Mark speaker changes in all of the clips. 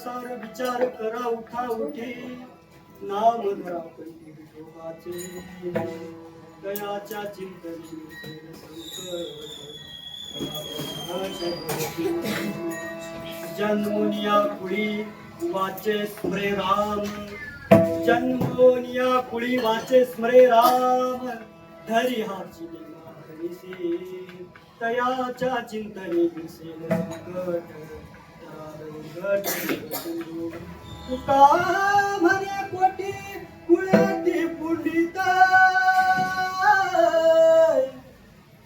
Speaker 1: सार विचार करा उठा उठी नाम धरा पंथी विठोबाचे दयाच्या चिंतनी जन्मोनिया कुळी वाचे स्मरे राम जन्मोनिया कुळी वाचे स्मरे राम धरी हाची दयाच्या चिंतनी दिसेल तुका म्हणे कोटी कुळेती पुंडित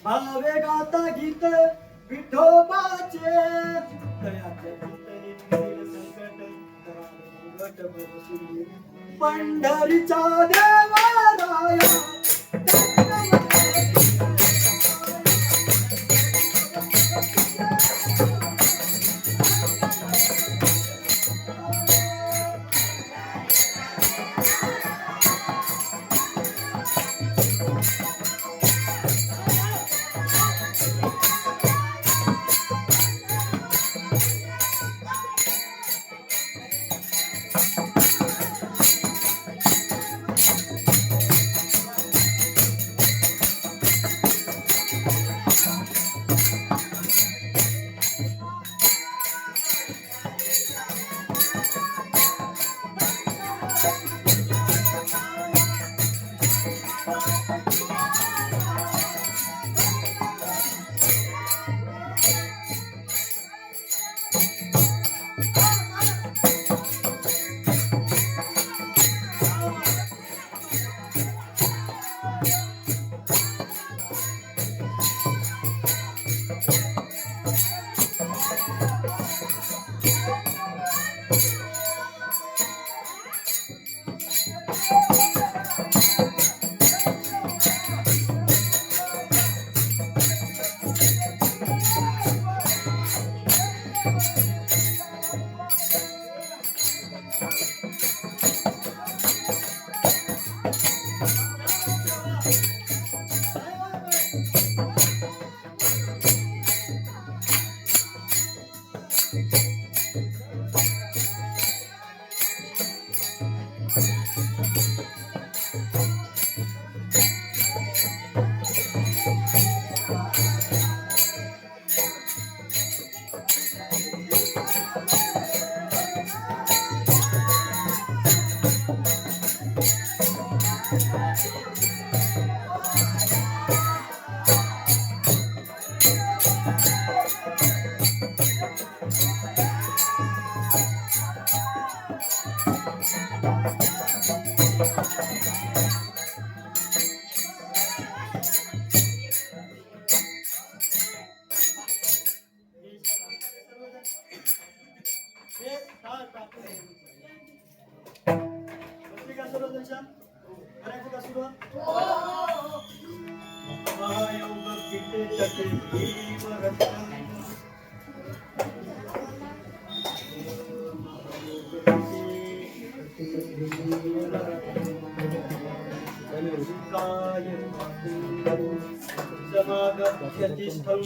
Speaker 1: भावे गाता गीत विठोबाचे दयाच्या चिंतनी संकट पंढरीचा देवाराया सर्वजण करायचं का सुरुवात? महायोग किती तटे भीमरत्नम. काय समागत्यतिष्ठं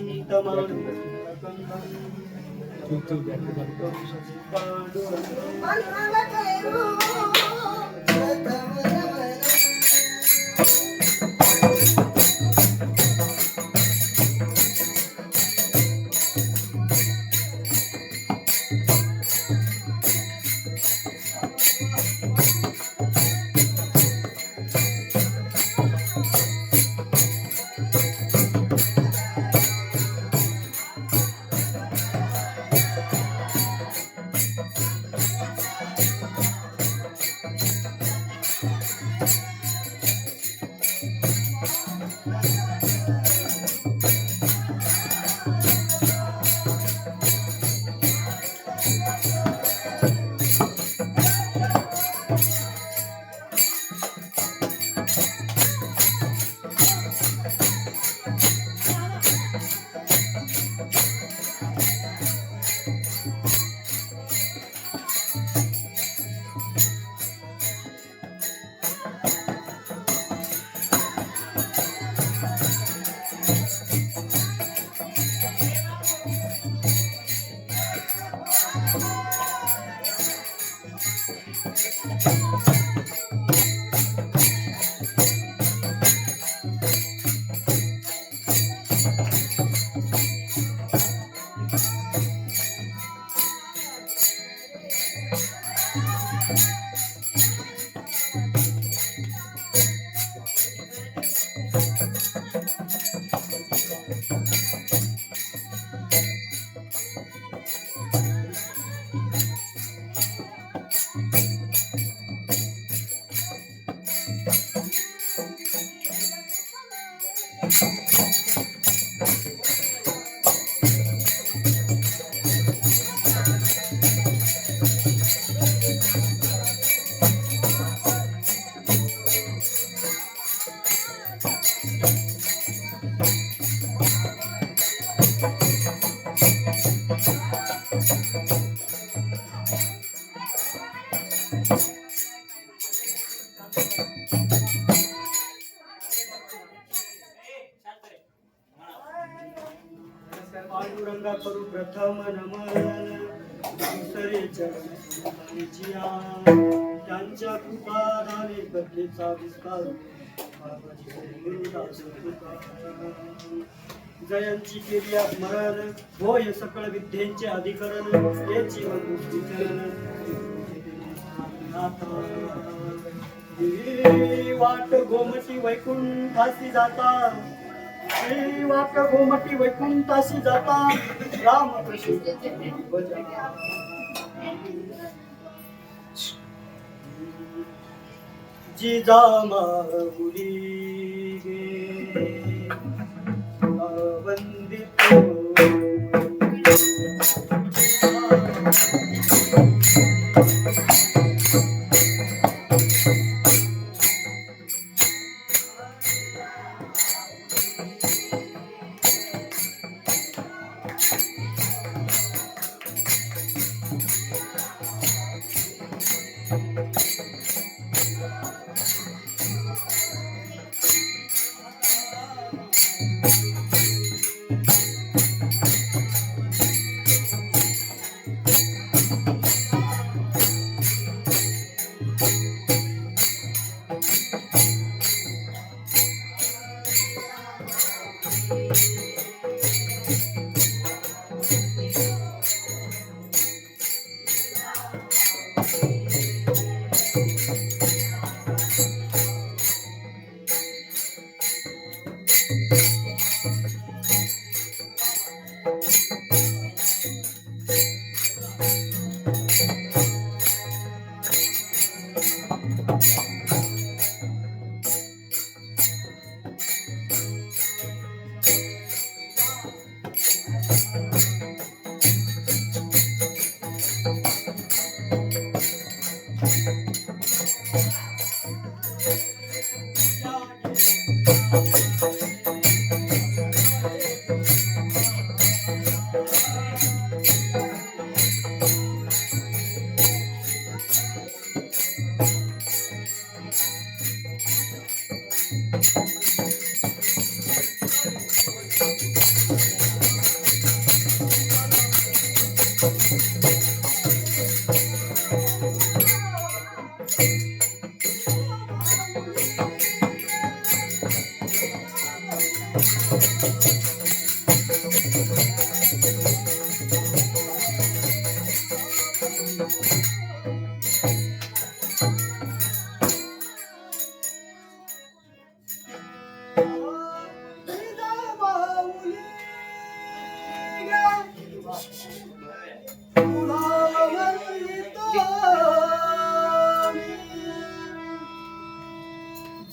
Speaker 1: पांडुरंगा करू प्रथम नमन दुसरे चरणी त्यांच्या कृपादाने कथेचा विस्तार जयांची केली स्मरण होय सकळ विद्येचे अधिकरण याची वाट गोमटी वैकुंठासी जाता वाट गोमटी वैकुंठासी जाता रामकृष्ण जिजामाऊली गे वंदितो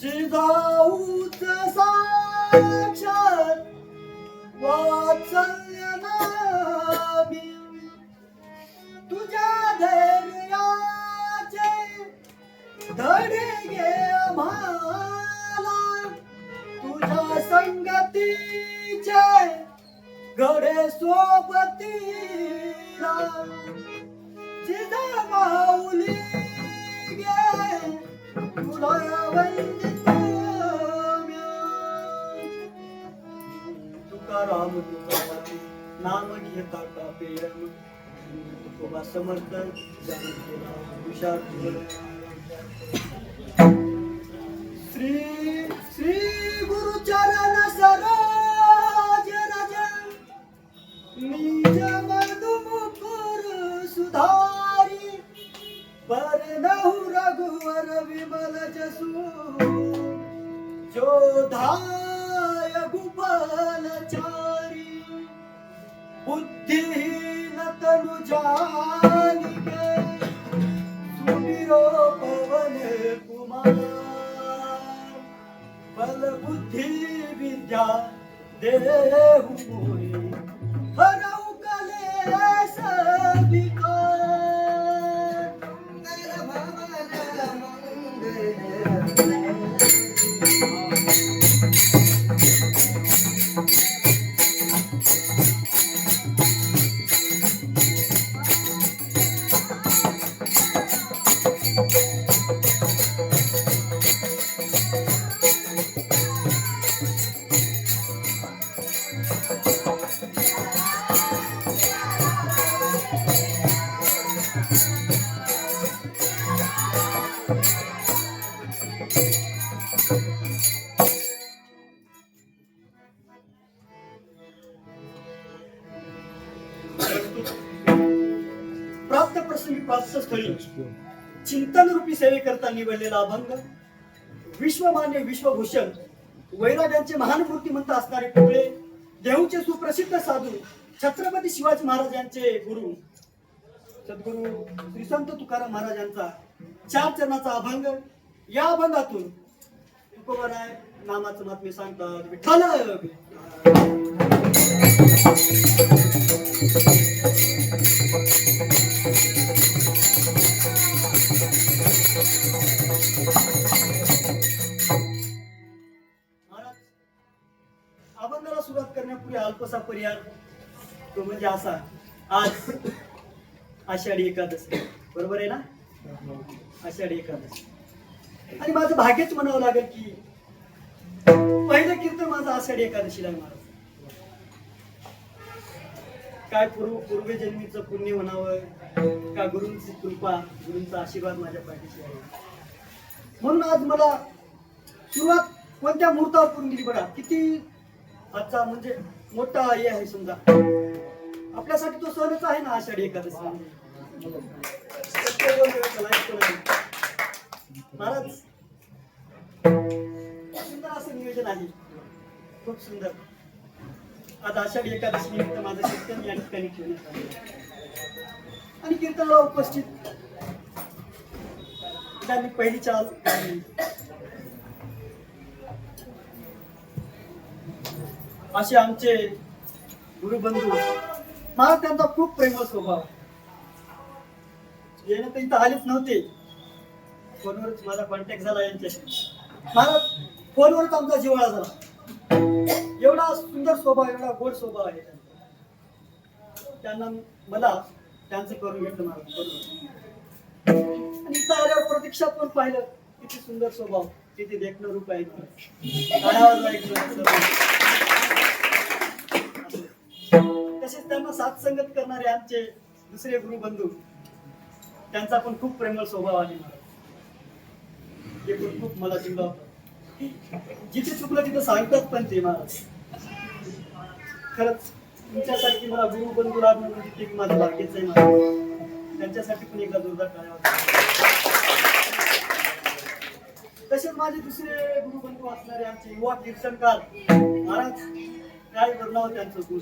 Speaker 1: जिजाऊच साक्षात वात्सल्य नामी तुझ्या धैर्याचे धडे घे आम्हाला तुझ्या संगतीचे घडे सोबतीला जिजामाऊली गे तुला वंदित तुकाराम तुकाराम नाम घेता का पेरम तुकोबा समर्थ हुशार श्री श्री गुरुचरण सरोज रज निज मधुमुकुर सुधारी बरनहु रघुवर विमल जसु जो धाय गुपल चारी बुद्धिहीन तनु जानिके सुमिरो पवन कुमार बल बुद्धि विद्या देहु मोहि हरऊ कलेश विकार भवन प्राप्त प्रसंगी प्राप्त स्थळी चिंतन रूपी सेवेकरता निवडलेला अभंग विश्वमान्य विश्वभूषण वैराग्यांचे महान मूर्तिमंत असणारे पिंगळे देहूचे सुप्रसिद्ध साधू छत्रपती शिवाजी महाराज यांचे गुरु सद्गुरु श्री संत तुकाराम महाराजांचा 4 चरणाचा अभंग. या अभंगातून तुकोबाराय नामाचं महात्म्य सांगतात. विठ्ठल अभंगाला सुरुवात करण्यापूर्वी अल्पसा पर्याय तो म्हणजे असा. आज आषाढी एकादशी बरोबर आहे ना. आषाढी एकादशी आणि माझं भाग्यच म्हणावं लागेल की पहिलं कीर्तन माझं आषाढी एकादशीला आहे. महाराज काय पूर्वजन्मीचं पुण्य म्हणावं का गुरूंची कृपा गुरूंचा आशीर्वाद माझ्या पाठीशी आहे. म्हणून आज मला सुरुवात कोणत्या मुहूर्तावर करून दिली बघा. किती आजचा म्हणजे मोठा हे आहे समजा आपल्यासाठी तो सणच आहे ना आषाढी एकादशी. महाराज सुंदर असं नियोजन आहे. खूप सुंदर. आज आषाढी एकादशी निमित्त माझं कीर्तन या ठिकाणी ठेवण्यात आले आणि कीर्तनाला उपस्थित त्यांनी पहिली चाल असे आमचे गुरुबंधू. महाराज त्यांचा खूप प्रेमळ स्वभाव. येणं तर इथं आलेच नव्हते फोनवरच माझा कॉन्टॅक्ट झाला यांच्याशी. महाराज फोनवरच आमचा जिव्हाळा झाला. एवढा सुंदर स्वभाव, एवढा गोड स्वभाव आहे त्यांचा. त्यांना मला त्यांचं करून घेतलं महाराज करून. आणि इथं आल्यावर प्रतीक्षात पण पाहिलं किती सुंदर स्वभाव, किती देखणं रूप आहे. तसेच त्यांना साथ संगत करणारे आमचे दुसरे गुरुबंधू, त्यांचा पण खूप प्रेमळ स्वभाव आहे महाराज. ते पण खूप मला जिंकवतात. जिथे चुकलं तिथं सांगतात पण ते महाराज. खरंच तुमच्यासारखी मला गुरुबंधू लाभणं म्हणजे ते माझं भाग्यच आहे महाराज. त्यांच्यासाठी पण एकदा जोरदार टाळ्या वाजवा. तसेच माझे दुसरे गुरुबंधू असणारे आमचे युवा कीर्तनकार महाराज, काय वर्णावं त्यांचं गुण,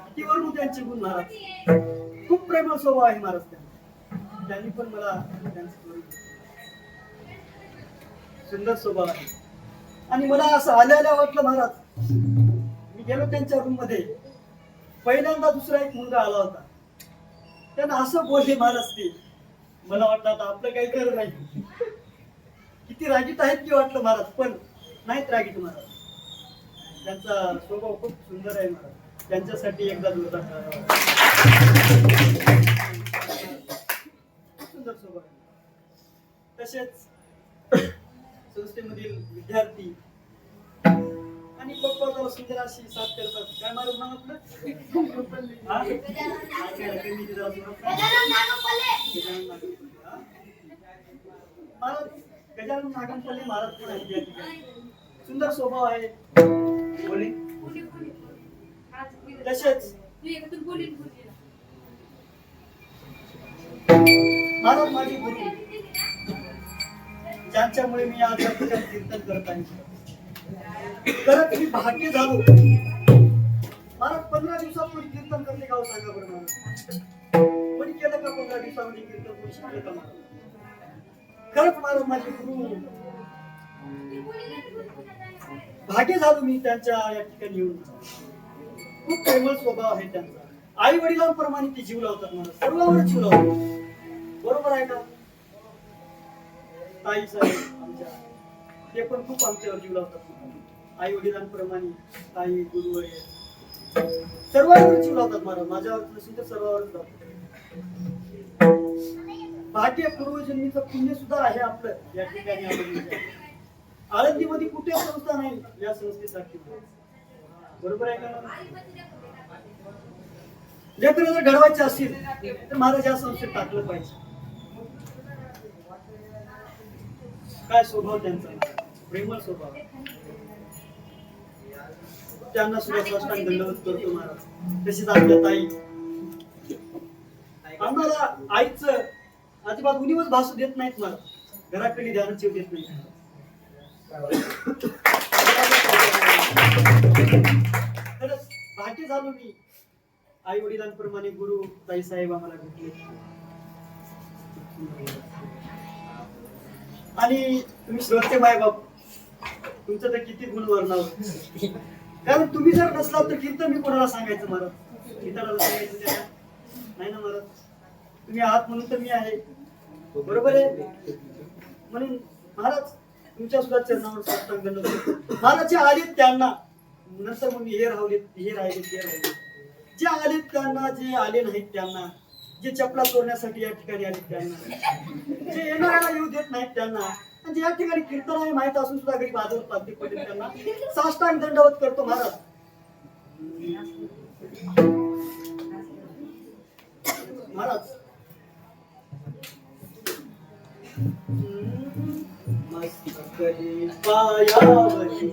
Speaker 1: किती वर्णू त्यांचे गुण महाराज. खूप प्रेमळ स्वभाव आहे महाराज त्यांना. त्यांनी पण मला त्यांचं सुंदर स्वभाव आहे. आणि मला असं आल्याला वाटलं महाराज, मी गेलो त्यांच्या रूम मध्ये, पहिल्यांदा दुसरा एक मुलगा आला होता. त्यांना असं बोलले महाराज ते, मला वाटलं आता आपलं काही खरं नाही. किती रागीट आहेत की वाटलं महाराज, पण नाहीत रागीट महाराज. त्यांचा स्वभाव खूप सुंदर आहे महाराज. त्यांच्यासाठी एकदा जोरदार सुंदर स्वभाव आहे. तसेच संस्थेमधील विद्यार्थी आणि पप्पा सुंदर अशी साथ करतात. काय महाराज नाव आपलं? महाराज गजानन नागमपल्ले महाराज पण आहेत या ठिकाणी. सुंदर स्वभाव आहे. तसेच महाराज माझे गुरु, ज्यांच्यामुळे मी आज कीर्तन करत आहे. खरंच मी भाग्य झालो महाराज. 15 दिवसापूर्वी कीर्तन करते का सांगा बरं महाराज. कोणी केलं का 15 दिवसामध्ये कीर्तन? कोणी शिकले का महाराज? खरंच महाराज माझे गुरु, भाग्य झालो मी त्यांच्या या ठिकाणी येऊन. खूप प्रेमळ स्वभाव आहे त्यांचा. आई वडिलांप्रमाणे ते जीव लावतात महाराज, सर्वांवर जीव लावतात. बरोबर आहे का? ताई साहेब आमच्या, ते पण खूप आमच्यावर जीव लावतात. आई वडिलांप्रमाणे ताई गुरु सर्वांवर जीव लावतात महाराज. माझ्यावर नसेल तर सर्वांवरच लावतात. भाग्य पूर्वजन्मीचं पुण्य सुद्धा आहे आपलं या ठिकाणी. आळंदीमध्ये कुठे संस्था नाही या संस्थेसाठी. बरोबर आहे का? लेकरं जर घडवायचे असतील तर महाराज या संस्थेत टाकलं पाहिजे. काय स्वभाव त्यांचा, प्रेमळ स्वभाव. त्यांना सुद्धा साष्टांग दंडवत करतो महाराज. तशीच आपल्या ताई, आम्हाला आईचं अजिबात उणीवच भासू देत नाहीत महाराज. घराकडे ध्यान ठेवू देत नाही. खरंच भाग्य झालो मी, आई वडिलांप्रमाणे गुरु ताई साहेब आम्हाला भेटले. आणि तुम्ही श्रोते माय बाप, तुमचं तर किती गुण वर्णावं. कारण तुम्ही जर नसलात तर कीर्तन मी कोणाला सांगायचं महाराज? कीर्तनाला सांगायचं नाही ना महाराज. तुम्ही आहात म्हणून तर मी आहे. बरोबर आहे. म्हणून महाराज तुमच्या सुद्धा चरणावर साष्टांग दंडवत. महाराज जे आलेत त्यांना, नंतर मग हे राहिले ते राहिले. जे आलेत त्यांना, जे आले नाहीत त्यांना, जे चपला चोरण्यासाठी या ठिकाणी आले त्यांना, जे येणाऱ्याला येऊ देत नाहीत त्यांना, आणि जे या ठिकाणी कीर्तन आहे माहित असून सुद्धा घरी बाजूला पालती पडेल त्यांना साष्टांग दंडवत करतो महाराज. महाराज मस्त करी पायावरी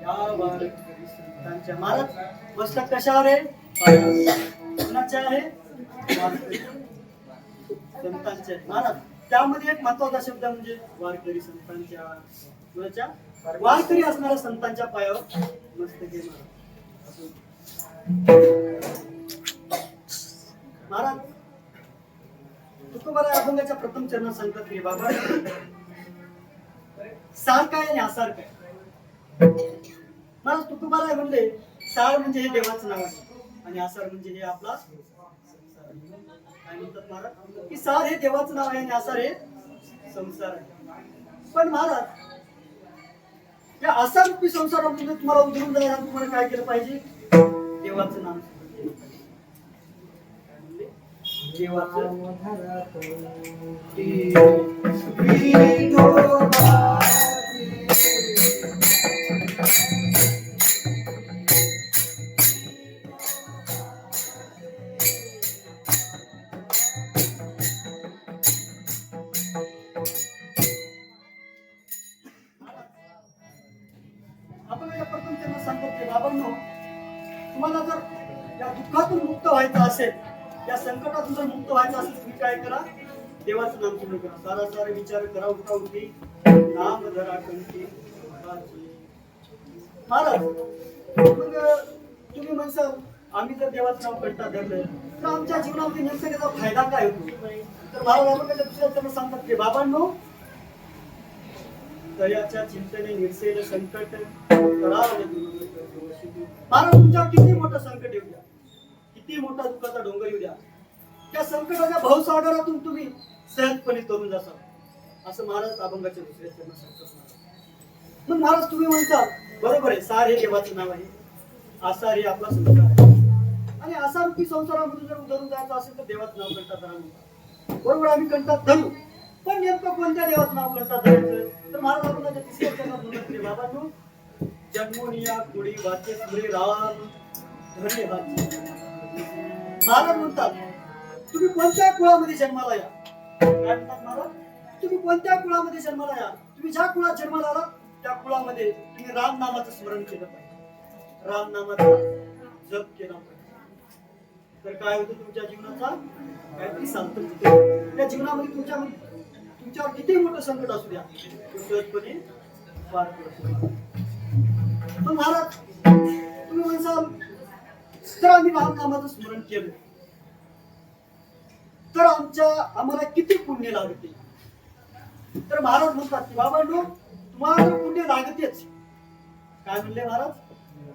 Speaker 1: या वारकरी संतांच्या महाराज बसला कशावर आहे? पायावर. कुणाच्या आहे? वारकरी संतांच्या आहे. महाराज त्यामध्ये एक महत्वाचा शब्द म्हणजे वारकरी संतांच्या. कुणाच्या? वारकरी असणाऱ्या संतांच्या पायावर मस्तके महाराज तुकोबारा अभंगाच्या प्रथम चरणात सांगतात की बाबा सार काय आणि आसार काय. महाराज तुकोबारा म्हणले सार म्हणजे हे देवाचं नाव आहे आणि आसार म्हणजे हे आपला संसार. काय म्हणतात महाराज की सार हे देवाचं नाव आहे आणि आसार हे संसार आहे. पण महाराज या आसारूपी संसारामध्ये तुम्हाला उतरून जायला तुम्हाला काय केलं पाहिजे? देवाचं नाम. देवाचं आपण या प्रथम त्यांना सांगतो की बाबांनो तुम्हाला जर या दुःखातून मुक्त व्हायचं असेल, या संकटातून जर मुक्त व्हायचं असेल तुम्ही काय करा? देवाचं नाम सुरू करा. सारा सारा विचार करा उठा उठी नाम धरा कंठी. महाराज मग तुम्ही म्हणसाल आम्ही जर देवाचं नाव कंठा धरलं तर आमच्या जीवनामध्ये नेमका त्याचा फायदा काय होतो? तर महाराज आपण दुसऱ्या त्यांना सांगतात की बाबांनो दयाच्या चिंतने निर्सेल संकट महाराज तुमच्यावर किती मोठं संकट येऊ द्या, किती मोठा दुःखाचा डोंगर येऊ द्या, त्या संकटाच्या भवसागरातून तुम्ही सहजपणे तरुण जासाल असं महाराज अभंगाच्या दुसऱ्या चरणात सांगतात. मग महाराज तुम्ही म्हणता बरोबर आहे सार हे देवाचं नाव आहे, आसार हे आपला संसार आहे आणि आसारूपी संसारामधून जर उतरून जायचं असेल तर देवाचं नाव कंठा धरा म्हणतात. बरोबर आम्ही कंठात धरू, पण नेमकं कोणत्या देवाचं नाव कंठात धरायचं? तर महाराज अभंगाच्या तिसऱ्या चरणात म्हणतात बाबांनो जन्मोनिया कुडी वाचे सुरे राम धरे हाती. महाराज म्हणतात तुम्ही कोणत्या कुळामध्ये जन्माला या. काय म्हणतात महाराज? तुम्ही कोणत्या कुळामध्ये जन्माला या, तुम्ही ज्या कुळात जन्माला आला त्या कुळामध्ये तुम्ही राम नामाचं स्मरण केलं पाहिजे, राम नामाचा जप केला पाहिजे. तर काय होतं तुमच्या जीवनाचा काहीतरी सांगतो. त्या जीवनामध्ये तुमच्यावर किती मोठं संकट असू द्या सहजपणे पार करू. पण महाराज तुम्ही म्हणसाल तर आम्ही राम नामाचं स्मरण केलं तर आम्हाला किती पुण्य लागते? तर महाराज म्हणतात की बाबांनो तुम्हाला तर पुण्य लागतेच. काय म्हणले महाराज?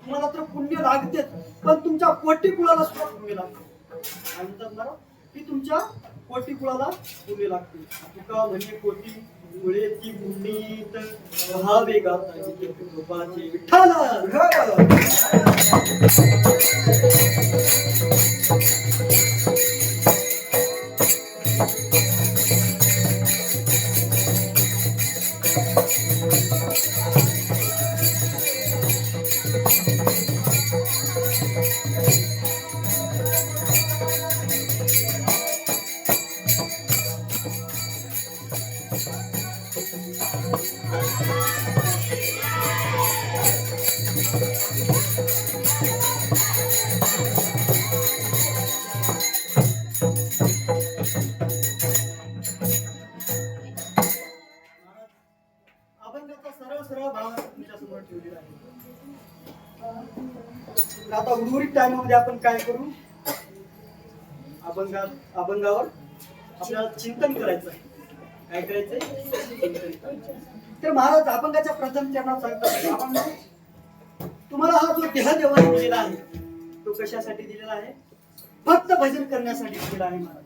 Speaker 1: तुम्हाला तर पुण्य लागतेच, पण तुमच्या पोटी कुळाला सुद्धा पुण्य लागते. काय म्हणतात महाराज? की तुमच्या पोटी कुळाला पुण्य लागते. तुका म्हणजे पोटी कुळेची पुनीत व्हावे गाता कृपाचे विठ्ठल. आता उर्वरित टाइममध्ये आपण काय करू? अभंगावर आपल्याला चिंतन करायचं आहे. काय करायचंय? चिंतन करायचं. तर महाराज अभंगाच्या प्रथम चरणात सांगतात आपण तुम्हाला हा जो देह देवाने दिलेला आहे तो कशासाठी दिलेला आहे? फक्त भजन करण्यासाठी दिलेला आहे महाराज.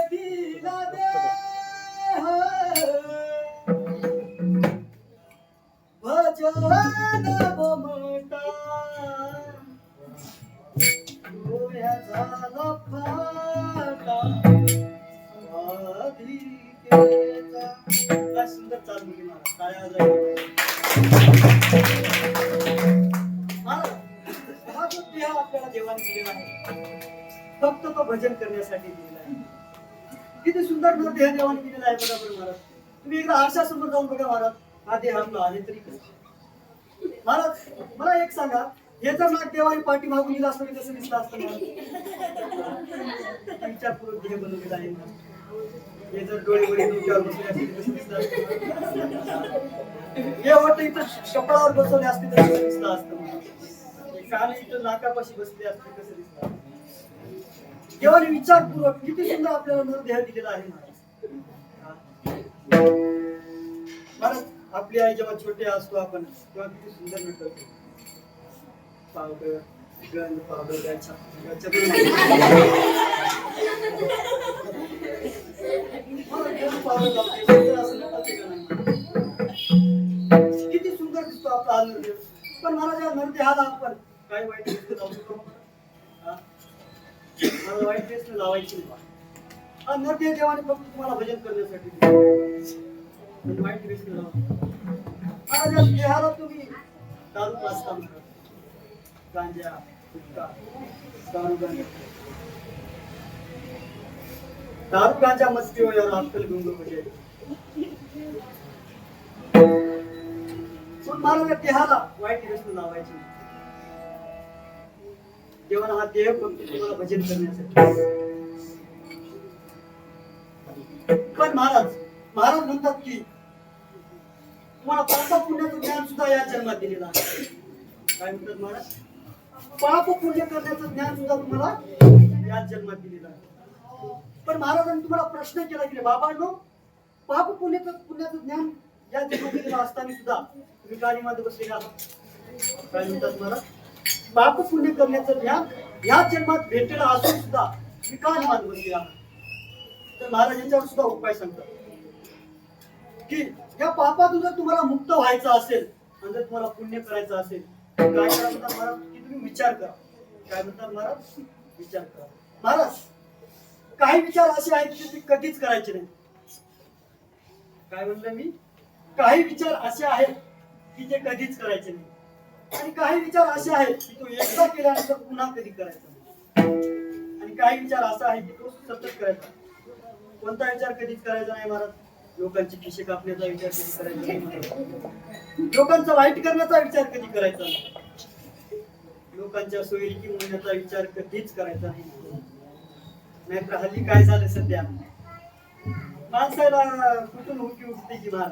Speaker 1: देवीला देह भजन बोमटा डोळ्या झाला फाटा अधिकेचा. काय सुंदर चाल मुली महाराज, टाळ्या वाजवायच्या. महाराज, हा जो देह आपल्याला देवाने दिलेला आहे फक्त तो भजन करण्यासाठी दिलेला आहे. किती सुंदर देह देवाने दिलेला आहे बघा बरं महाराज. तुम्ही एकदा आरशासमोर जाऊन बघा महाराज, हा देह आपला आहे तरी कसं. महाराज मला एक सांगा, हे जर नाक देवाने पाठी मागून दिलं असतं कसं दिसलं असतं महाराज? विचारपूर्वक देह बनवलेला आहे. हे जर डोळे वडे डोक्यावर बसले असते कसं दिसलं असतं? हे वाटतं इथं कपडावर बसवले असते तर कसं दिसलं असतं? कान इथं नाकापाशी बसले असते कसं दिसलं? देवाने विचारपूर्वक किती सुंदर आपल्याला नरदेह दिलेला आहे महाराज. आपली आई जेव्हा छोटे असतो आपण तेव्हा किती सुंदर नटतो. पावडर गंध पावडर द्यायचा किती सुंदर दिसतो आपला हा नरदेह. पण महाराज या नरदेहाला आपण काही वाईट गोष्ट लावू शकतो? मला वाईट ड्रेस लावायची नाही. हा नरदेह देवाने फक्त तुम्हाला भजन करण्यासाठी वाईट ड्रेस लावा. महाराज या देहाला तुम्ही दारू पास काम करा, गांजा गुटखा दारू गांजा मत पिओ यार अक्कल गुंग हो जाए. पण महाराज या देहाला वाईट ड्रेस लावायची नाही. देवाला हा देह फक्त तुम्हाला भजन करण्यासाठी. पण महाराज म्हणतात की तुम्हाला पाप पुण्याचं ज्ञान सुद्धा या जन्मात दिलेलं आहे. काय म्हणतात महाराज? पाप पुण्य करण्याचं ज्ञान सुद्धा तुम्हाला या जन्मात दिलेलं आहे. पण महाराजांनी तुम्हाला प्रश्न केला की बाबांनो, पाप पुण्याचं ज्ञान या जन्मात दिलेलं असताना सुद्धा तुम्ही काळीमध्ये बसलेले आहात. काय म्हणतात महाराज? पाप पुण्य करण्याचं ज्ञान या जन्मात भेटलेलं असून सुद्धा तुम्ही काळीमध्ये बसले आहात. तर महाराज यांच्यावर सुद्धा उपाय सांगतात की या पापातून जर तुम्हाला मुक्त व्हायचं असेल आणि जर तुम्हाला पुण्य करायचं असेल काय करा म्हणतात महाराज? की तुम्ही विचार करा. काय म्हणतात महाराज? विचार करा. महाराज काही विचार असे आहेत की ते कधीच करायचे नाही. काय म्हणलं मी? काही विचार असे आहेत की ते कधीच करायचे नाही आणि काही विचार असे आहेत की तो एकदा केल्यानंतर पुन्हा कधी करायचा नाही आणि काही विचार असा आहे की तो सतत करायचा. कोणता विचार कधीच करायचा नाही महाराज? लोकांची खिशे कापण्याचा विचार कधी करायचा नाही. लोकांचा वाईट करण्याचा विचार कधी करायचा नाही. लोकांच्या सोयीकी होण्याचा विचार कधीच करायचा नाही. नाहीतर हल्ली काय झालं सध्या माणसाला कुठून हुकी उठते की महाराज?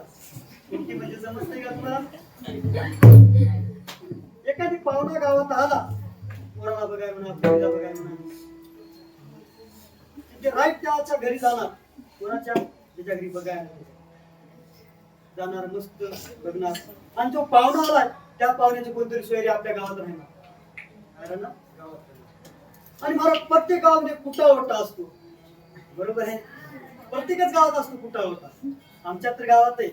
Speaker 1: हुकी म्हणजे समजते का तुला? एखादी पाहुणा गावात आला, कोणाला बघाय म्हणा, मुलीला बघाय म्हणा, तिथे राईट त्याच्या घरी जाणार. कोणाच्या? त्याच्या घरी बघायला जाणार, मस्त बघणार. आणि तो पाहुणा आलाय, त्या पाहुण्याची कोणतरी सोयरी आपल्या गावात राहणार ना, गावात. आणि मला प्रत्येक गावामध्ये कुटावटा असतो, बरोबर आहे? प्रत्येकच गावात असतो कुटावटा. आमच्या तर गावात आहे.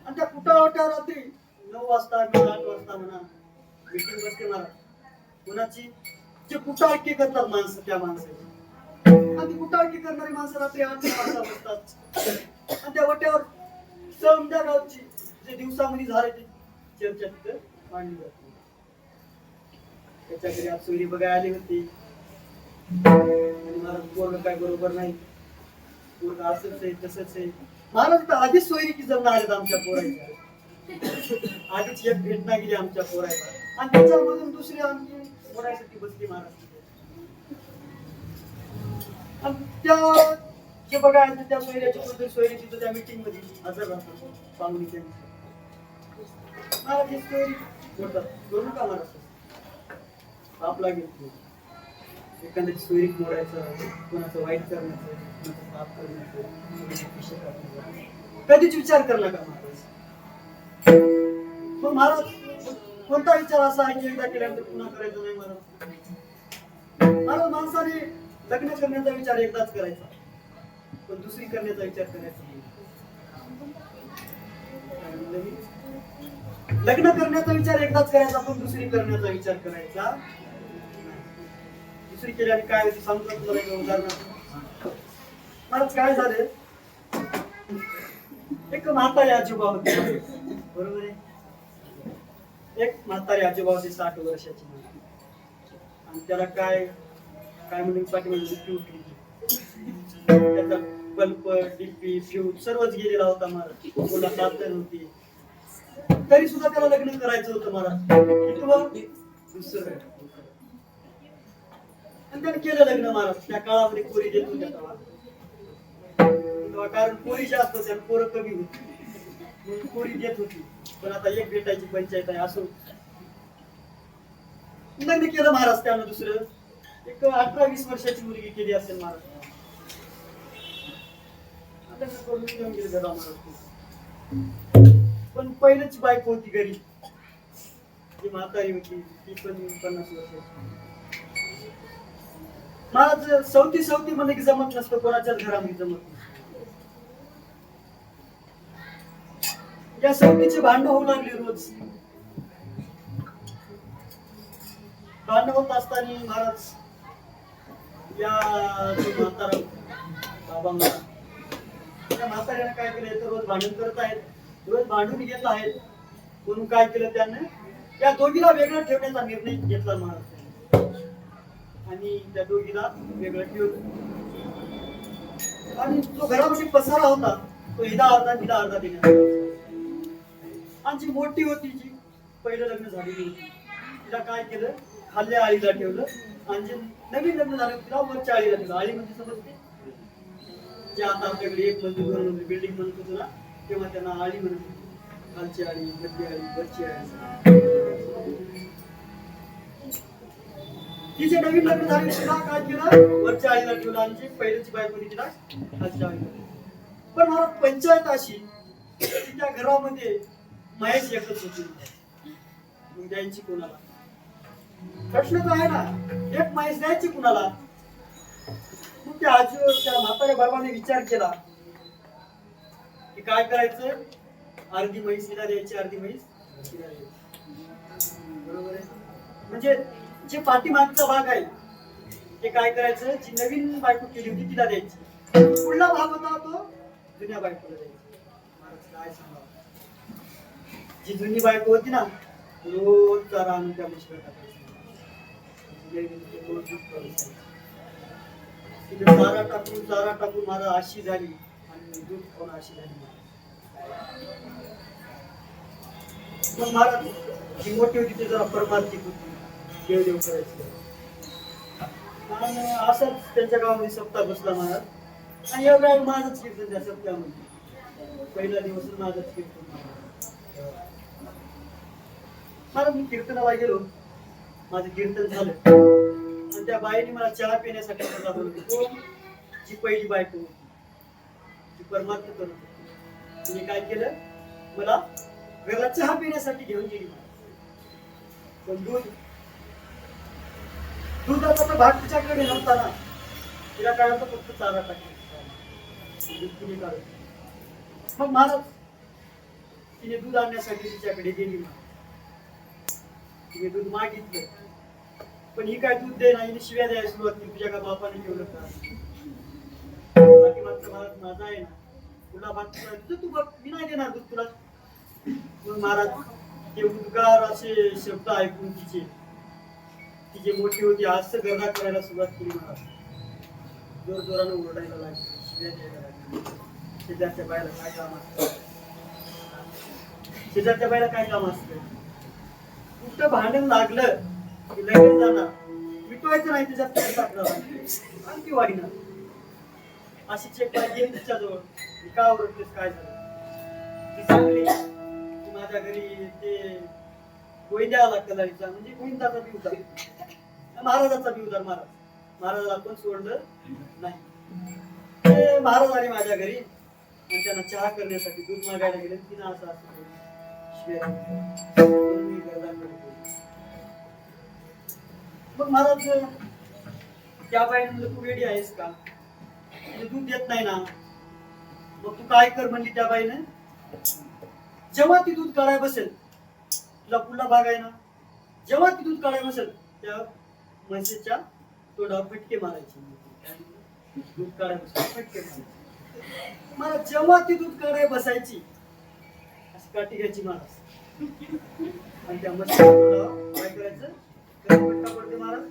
Speaker 1: आणि त्या कुटावट्या रात्री 9 वाजता किंवा 8 वाजता म्हणा मीटिंग बसते महाराज. कुणाची? जे कुटाळकी करतात माणसं, त्या माणसाची. आणि कुटाळकी करणारी माणसं रात्री 8 वाजता बसतात आणि त्या वट्यावर समजा गावची जे दिवसामध्ये झाले ते चर्चा तिथं मांडली जाते. त्याच्या घरी आज सोयरी बघायला आली होती आणि महाराज पोरग काय बरोबर नाही, पोरग असंच आहे तसंच आहे. महाराज तर आधीच सोयरी की जमणार आहेत आमच्या पोराच्या. आधीच एक भेटना गेली आमच्या पोरायला आणि त्याच्यामधून दुसरी आमची पोरायसाठी बसली महाराज. आणि त्या जे बघायचं त्या सोयऱ्याची कोणतरी सोयरी तिथं त्या मीटिंग मध्ये हजर राहतात पाहुणीच्या. महाराज सोयरी बोलतात करू का महाराज? पाप लागेल. एखाद्याची सोयरी मोडायचं, कोणाचं वाईट करण्याचं, कोणाचं पाप करण्याचं, कधीच विचार करला का महाराज? मग महाराज कोणता विचार असा आहे की एकदा केल्यानंतर पुन्हा करायचं नाही महाराज? महाराज माणसाने लग्न करण्याचा विचार एकदाच करायचा, पण दुसरी करण्याचा विचार करायचा नाही. लग्न करण्याचा विचार एकदाच करायचा, पण दुसरी करण्याचा विचार करायचा. दुसरी केल्याने काय होतं सांगतो तुला एक उदाहरण. महाराज काय झाले, एक म्हातारे आजोबा होते, बरोबर आहे. एक म्हातारे आजोबा होते 60 वर्षाची, आणि त्याला काय काय म्हणून पाठीमध्ये त्याचा बल्ब डिपी फ्यूज सर्वच गेलेला होता महाराज. कोणाला साथ नव्हती, तरी सुद्धा त्याला लग्न करायचं होतं महाराज. दुसरं आणि त्याने केलं लग्न महाराज. त्या काळामध्ये पोरी देत होत्या तेव्हा, कारण पोरी जास्त होत्या पोरं कमी होती म्हणून पोरी देत होती. पण आता एक भेटायची पंचायत आहे असं लग्न केलं महाराज. त्यानं दुसरं एक 18-20 वर्षाची मुलगी केली असेल महाराज. करून घेऊन गेले घरा महाराज. पण पहिलीच बायको होती घरी, जी म्हातारी होती, ती पण 50 वर्षाची. महाराज सवती म्हणलं की जमत नसतं, कोणाच्याच घरामध्ये जमत नसतं. या सवतीचे भांडण होऊ लागले रोज. भांडण होत असताना महाराज या म्हातारा बाबा महाराज त्या म्हाताऱ्याने काय केलं, तर रोज भांडण करत आहेत, रोज भांडून घेत आहेत. म्हणून काय केलं त्याने, या दोघीला वेगळं ठेवण्याचा निर्णय घेतला महाराज. आणि त्या दोघीला वेगळं ठेवलं. आणि जो घरामध्ये पसारा होता तो हिला अर्धा देण्यात. आणि जी मोठी होती, जी पहिलं लग्न झालेली होती, तिला काय केलं, खाल्ल्या आळीला ठेवलं. आणि जे नवीन लग्न झालं तिला वरच्या आळीला ठेवलं. आळी म्हणजे समजते, जे आता आपल्याकडे 1 मजली 2 मजली बिल्डिंग म्हणत होतो ना, तेव्हा त्यांना आळी म्हणत होती. खालची आळी, मधली आळी, वरची आळी. तिचे नवीन लग्न झाले तिला काय केलं, वरच्या आळीला ठेवलं. आणि जी पहिल्याची बायको तिला खालच्या आळीला. पण मला पंचायत अशी की त्या घरामध्ये महेश एकच होती. मग द्यायची कोणाला? प्रश्न तर आहे ना, एक म्हैस द्यायची कुणाला? मग त्या म्हाताऱ्या बाबाने विचार केला की काय करायचं, अर्धी म्हैस हिला द्यायची, अर्धी म्हैस हिला द्यायची. बरोबर आहे. म्हणजे जे पाठीमागचा भाग आहे ते काय करायचं, जी नवीन बायको केली होती तिला द्यायची. पुढला भाग होता तो जुन्या बायकोला द्यायचा. महाराज काय सांगा, जी जुनी बायको होती ना, रोज चारा आणून त्या म्हशीला टाकायची. चारा टाकून मला अशी झाली आणि दूध खाऊन अशी झाली. मग महाराज जी मोठी होती ती जरा परमार्थिक होती, देव करायची. आणि असंच त्यांच्या गावामध्ये सप्ताह बसला महाराज. आणि एवढा माझंच कीर्तन त्या सप्त्यामध्ये, पहिला दिवस माझंच कीर्तन. महाराज मी कीर्तनाला गेलो, माझं कीर्तन झालं. आणि त्या बाईने मला चहा पिण्यासाठी बोलवलं. जी पहिली बायको होती, ती परमार्थ करत होती. तिने काय केलं, मला घराला चहा पिण्यासाठी घेऊन गेली. पण दुधाचा तर भाग तिच्याकडे नव्हता ना, तिला काय होतं, फक्त चारा टाकायचा. मग महाराज तिने दूध आणण्यासाठी तिच्याकडे गेली. तिने दूध मागितलं, पण ही काय दूध दे नाही, शिव्या द्यायला सुरुवात केली. तुझ्या का बापाने ठेवलं का? बाकी मागचं महाराज माझा आहे ना, तुला बाकी तू बघ, मी नाही देणार दूध तुला. मग महाराज ते उद्गार असे शब्द ऐकून तिची मोठी होती असं गरजा करायला सुरुवात केली. महाराज जोर जोरानं ओरडायला लागली, शिव्या द्यायला लागली. शेजारच्या बायला काय काम असतं, शेजारच्या बायला काय काम असतं. कुठं भांडण लागलं की लगेच जाणार, मिटवायचं नाही त्याच्यात टाकणार, आणखी वाढणार. अशी चेक पाहिजे तिच्याजवळ, का ओरडतेस, काय झालं. ती सांगली की माझ्या घरी ते गोविंद्या आला कलारीचा, म्हणजे गोविंदाचा बी उतार, महाराजाचा बी उतार. महाराजाला पण सोडलं नाही. ते महाराज आले माझ्या घरी आणि त्यांना चहा करण्यासाठी दूध मागायला गेले. तिनं असं मग महाराज त्या बाईने म्हणलं तू वेडी आहेस का, दूध देत नाही ना. मग तू काय कर म्हणली त्या बाईने, जेव्हा ती दूध काढाय बसेल, तुला पुढला भाग आहे ना, जेव्हा ती दूध काढाय बसेल त्या म्हशीच्या तोंडावर फटके मारायचे. दूध काढाय बसेल फटके मारायचे. मला जेव्हा ती दूध काढाय बसायची अशी काठी घ्यायची महाराज आणि त्या म्हशीच्या तोंडावर काय करायचं, फटका पडते महाराज,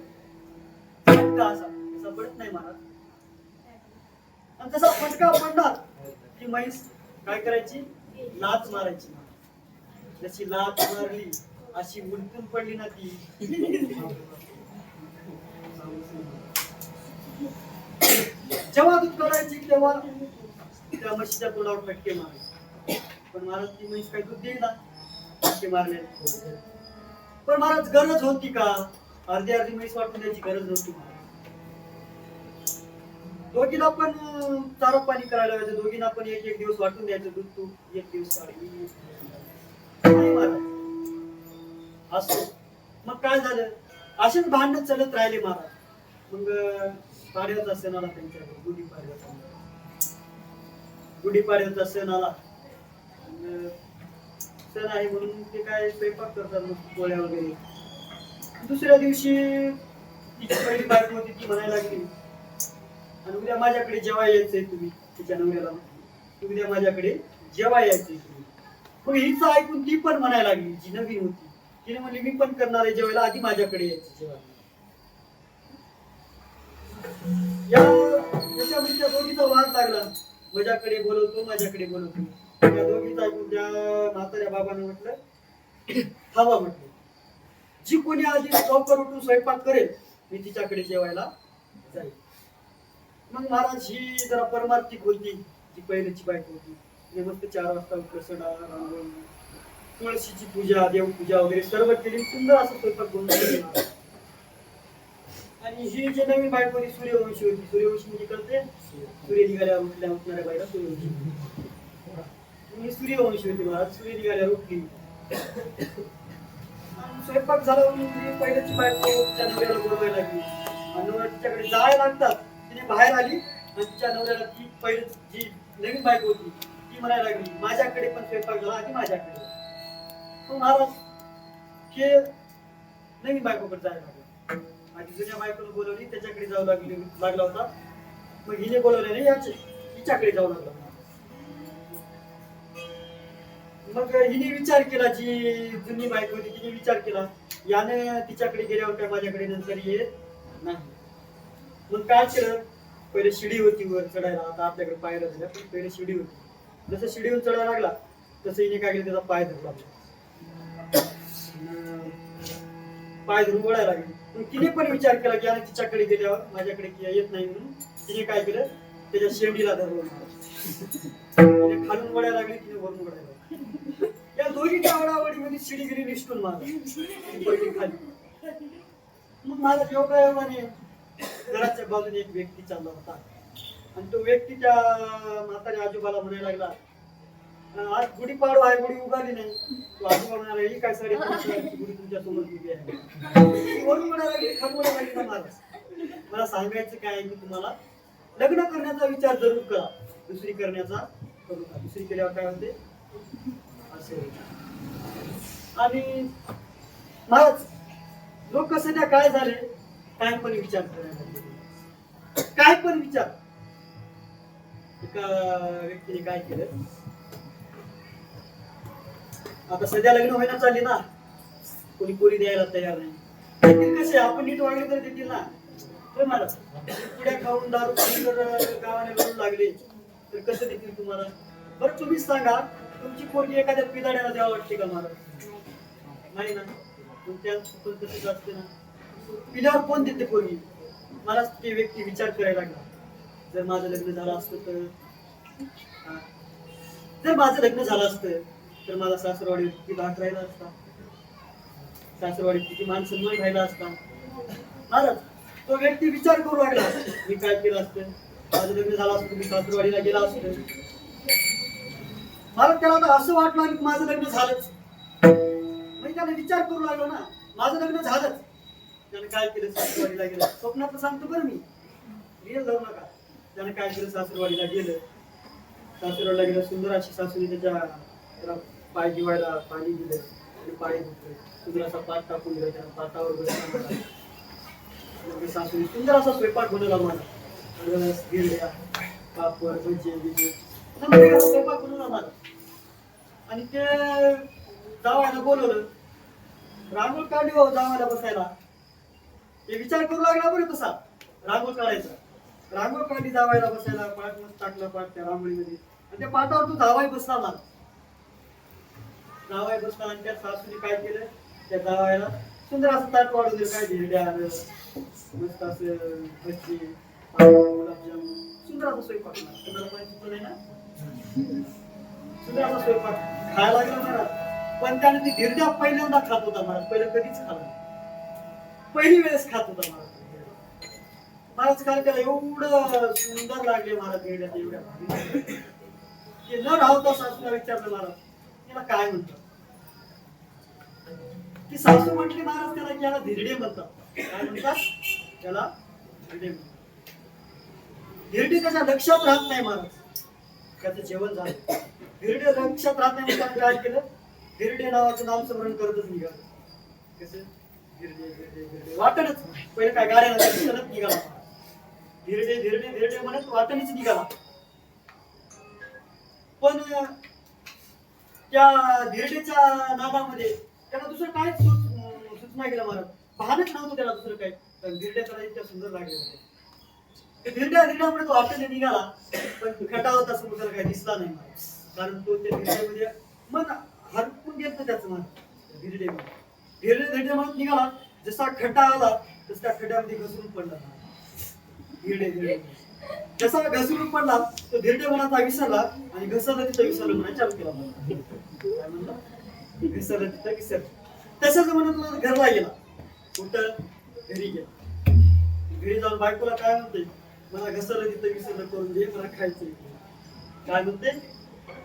Speaker 1: फटका असा पडत नाही महाराज. आणि तसा फटका पडणार ती म्हैस काय करायची, लाथ मारायची. जशी लाथ मारली अशी उलटून पडली ना ती. जेव्हा दूध काढायची तेव्हा त्या म्हशीच्या तोंडावर फटके मारायचे. पण महाराज ती म्हैस काय दूध देईना, फटके मारले. पण महाराज गरज होती का, अर्धी अर्धी म्हैस वाटून द्यायची गरज नव्हती. दोघीला पण चारा पाणी करायला लावायचं, दोघींना पण एक एक दिवस वाटून द्यायचं दूध, तू एक दिवस असतो. मग काय झालं, असेच भांडण चालत राहिले महाराज. मग पाडव्याचा सण आला त्यांच्याकडे, गुढीपाडव्याचा सण आला. सण आहे म्हणून ते काय स्वयंपाक करतात मग पोळ्या वगैरे. दुसऱ्या दिवशी तिची पहिली बायको होती ती म्हणायला लागली, आणि उद्या माझ्याकडे जेव्हा यायचंय तुम्ही, तिच्या नवऱ्याला उद्या माझ्याकडे जेव्हा यायचंय तुम्ही. मग हिचं ऐकून ती पण म्हणायला लागली, जी नवीन होती, तिने म्हणली मी पण करणार आहे जेवायला, आधी माझ्याकडे यायचं जेवायला. याच्यामध्ये त्या दोघीचा वाद लागला, माझ्याकडे बोलवतो माझ्याकडे बोलवतो. त्या दोघीचा ऐकून त्या म्हाताऱ्या बाबांना म्हटलं थांबा, म्हटलं जी कोणी आधी लवकर उठून स्वयंपाक करेल मी तिच्याकडे जेवायला जाईल. मग महाराज ही जरा परमार्थिक होती, जी पहिल्याची बायको होती. मस्त 4 वाजता प्रसडा, तुळशीची पूजा, देवपूजा वगैरे सर्व केली, सुंदर असं स्वयंपाक बनवून. आणि ही जी नवीन बायको होती सूर्यवंशी होती. सूर्यवंशी म्हणजे कळते, सूर्य निघाल्यावर उठणाऱ्या बाईला सूर्यवंशी. ही सूर्यवंशी होती महाराज. सूर्य निघाल्यावर उठली, स्वयंपाक झाला म्हणून पहिल्याची बायको त्या नवऱ्याला बोलवायला लागली. आणि नवरा तिच्याकडे जायला लागतात तिने बाहेर आली आणि तिच्या नवऱ्याला ती पहिली जी नवीन बायको होती ती म्हणायला लागली माझ्याकडे पण स्वयंपाक झाला आधी माझ्याकडे. मग महाराज हे नवीन बायकोकडे जायला लागले. आधी जुन्या बायकोला बोलवली, त्याच्याकडे जाऊ लागला होता. मग हिने बोलवले नाही, हिच्याकडे जाऊ लागला. मग हिने विचार केला, जी जुनी बायको होती तिने विचार केला, याने तिच्याकडे गेल्यावर काय माझ्याकडे नंतर येत नाही. मग काय केलं, पहिले शिडी होती वर चढायला, आता आपल्याकडे पायऱ्या झाल्या, पण पहिले शिडी होती. जसं शिडीवर चढायला लागला तसं हिने काय केलं, त्याचा पाय धरला, पाय धरून ओढायला लागली. पण तिने पण विचार केला की याने तिच्याकडे गेल्यावर माझ्याकडे येत नाही, म्हणून तिने काय केलं, त्याच्या शेंडीला धरलं. तिने खालून ओढायला लागली, तिने वरून ओढायला लागली. या दोघीच्या आवडावडीमध्ये शिडीगिरी निष्ठून मारली खाली. मग माझा योगायोगाने घराच्या बाजूने एक व्यक्ती चालला होता, आणि तो व्यक्ती त्या म्हाताऱ्या आजोबाला म्हणायला लागला, आज गुढीपाडवा आहे, गुढी उगाली नाही. तो आजोबा म्हणाला, ही काय 3.5 गुढी तुमच्या सोबत उभी आहे. वरून म्हणायला लागली, खाली म्हणायला लागली, महाराज मला सांगायचं काय आहे की तुम्हाला लग्न करण्याचा विचार जरूर करा, दुसरी करण्याचा करू नका. दुसरी केल्यावर काय होते असे. आणि महाराज लोक सध्या काय झाले, काय पण विचार करायला लागले, काय पण विचार. एका व्यक्तीने काय केलं, आता सध्या लग्न व्हायला चालली ना, कोणी पोरी द्यायला तयार नाही. कसे आपण नीट वागले तर देतील ना. तर महाराज पुढ्या खाऊन दारू जर गावाने लढू लागले तर कसं देतील तुम्हाला. बरं तुम्हीच सांगा, तुमची पोरगी एखाद्या पिदाड्याला द्यावं वाटते का महाराज, नाही ना. त्यांचं पण तसंच असते ना, पिल्यावर कोण देते पोरगी. मला ते व्यक्ती विचार करायला लागला, जर माझं लग्न झालं असतं तर माझा सासरवाडीत किती धाक राहिला असता, सासरवाडीत किती मान सन्मान राहिला असता. महाराज तो व्यक्ती विचार करू लागला, मी काय केलं असतं, माझं लग्न झालं असतं, मी सासरवाडीला गेला असतो. मला त्याला असं वाटलं की माझं लग्न झालंच, त्याने विचार करू लागला ना, माझं लग्न झालंच. त्याने काय केलं, सासरवाडीला गेलं. स्वप्नात सांगतो बरं मी, रिअल जाऊ नका. त्याने काय केलं, सासरवाडीला गेलं. सासरवाडीला गेलं, सुंदर अशी सासूने त्याला पाय दिवायला पाणी दिलं आणि पाय धुतलं. सुंदर असा पाठ टाकून दिला, त्याला पाटावर बसला. सासूने सुंदर असा स्वयंपाक बनवला मला, गिरड्या, पापड, भजी बिजी स्वयंपाक बनवला मला. आणि ते जावायला बोलवलं, रांगोळ काढली हो जावायला बसायला. ते विचार करू लागला बरं कसा रांगोळ काढायचा. रांगोळ काढली जावायला बसायला, पाठ मस्त टाकला पाठ त्या रांगोळीमध्ये आणि त्या पाटावर तो जावाई बसला मला. जावाई बसला आणि त्या सासूने काय केलं, त्या जावायला सुंदर असं ताट वाढून दिलं. काय धिरड्या आलं, मस्त असं भजी, गुलाबजामुन, सुंदर असं स्वयंपाक. तुम्हाला माहिती पण आहे ना, सुंदर असा स्वयंपाक खायला लागला मला. पण त्याने ती धिरड्या पहिल्यांदा खात होता मला, पहिलं कधीच खाल्लं, पहिली वेळेस खात होता मला. महाराज काय त्याला एवढं सुंदर लागले महाराज धिरड्या, एवढ्या ते न राहता सासूला विचारलं महाराज त्याला काय म्हणतात. ती सासू म्हटली महाराज त्याला की याला धिरडे म्हणतात. काय म्हणतात त्याला, धिरडे म्हणतात. धिरडे त्याच्या लक्षात राहत नाही महाराज, त्याचं जेवण झालं. धिरडे लक्षात राहत नाही म्हणून काय केलं, धिरडे नावाचं नाम स्मरण करतच निघालं. कसं धिरडे धिरडे धिरडे वाटणच, पहिले काय गाड्या नसत निघाला. धिरडे धिरडे धिरडे म्हणत वाटणीच निघाला. पण त्या धिरडेच्या नादामध्ये त्याला दुसरं काय सूचना गेलं महाराज, भानच नव्हतं त्याला दुसरं काय. धिरड्या त्याला इतक्या सुंदर लागले होते. धिरड्या धिरड्यामुळे तो वाटेने निघाला, पण खटा होता समोर त्याला काही दिसला नाही महाराज. कारण तो त्या धिरड्यामध्ये मन हरपून गेलं त्याचं मन. धिरडे धिरडे धिरडे म्हणत निघाला, जसा खटा आला तस त्या खड्यामध्ये घसरून पडला. धिरडे धिरडे जसा घसरून पडला तो धिरडे मनाचा विसरला आणि घसरला तिथं विसरलं म्हणा चालू केला. काय म्हणला, घसरलं तिथं विसरलं. तसंच म्हणत मला घरला गेला. कुठं, घरी गेला. घरी जाऊन बायकोला काय म्हणते, मला घसरलं तिथं विसरलं करून दे, मला खायचंय. काय म्हणते,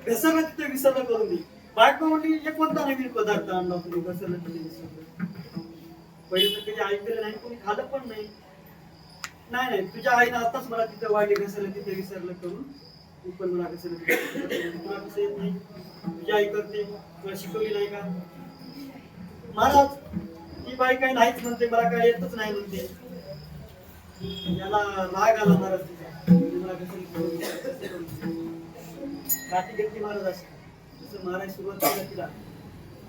Speaker 1: घसरलं तिथं विसरलं करून दे. बायको म्हणली एक कोणता नवीन पदार्थ आणला तुम्ही, घसरलं तिथं विसरलं. पहिले तर कधी ऐकलं नाही, कोणी खाल्लं पण नाही. नाही नाही, तुझ्या आईनं आताच मला तिथं वाढले, घसरलं तिथं विसरलं करून. तू पण मला घसरलं तिथं, तुला कसं येत नाही, तुझी आई करते, तुला शिकवली नाही का. महाराज ती बाई काय नाहीच म्हणते, मला काय येतच नाही म्हणते. याला राग आला महाराज तिचा, मला काठी घेतली महाराज अशी. जसं महाराज सुरुवात केला तिला,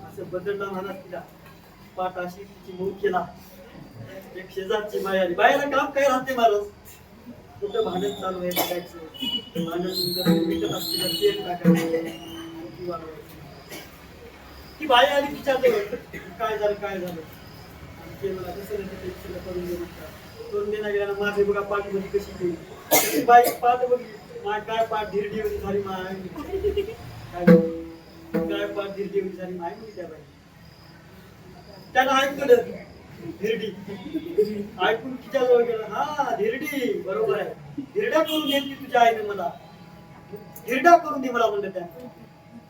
Speaker 1: असं बदलला महाराज तिला. पाठ अशी तिची मऊ केला. एक शेजारची बाई आली. बाईला काम काय राहते महाराज, कुठं भांडण चालू आहे बघायचं. भांडण मिटत असते तेल टाकायचं. ती बाई आली तिच्या जवळ, काय झालं काय झालं. ते मला कसं करून दे म्हणतात. करून देण्या गेला माझे बघा पाठ मध्ये कशी केली. बाई पाठ बघली, माय काय पाठ धिरडी होती झाली माय, काय पाठ धिरडी होती झाली माय म्हणली त्या बाई. त्याला ऐकलं धिरडी, ऐकून तिच्या जवळ गेला. हा धिरडी बरोबर आहे, धिरड्या करून देईल की तुझ्या आईने मला, धिरड्या करून दे मला म्हणलं. त्या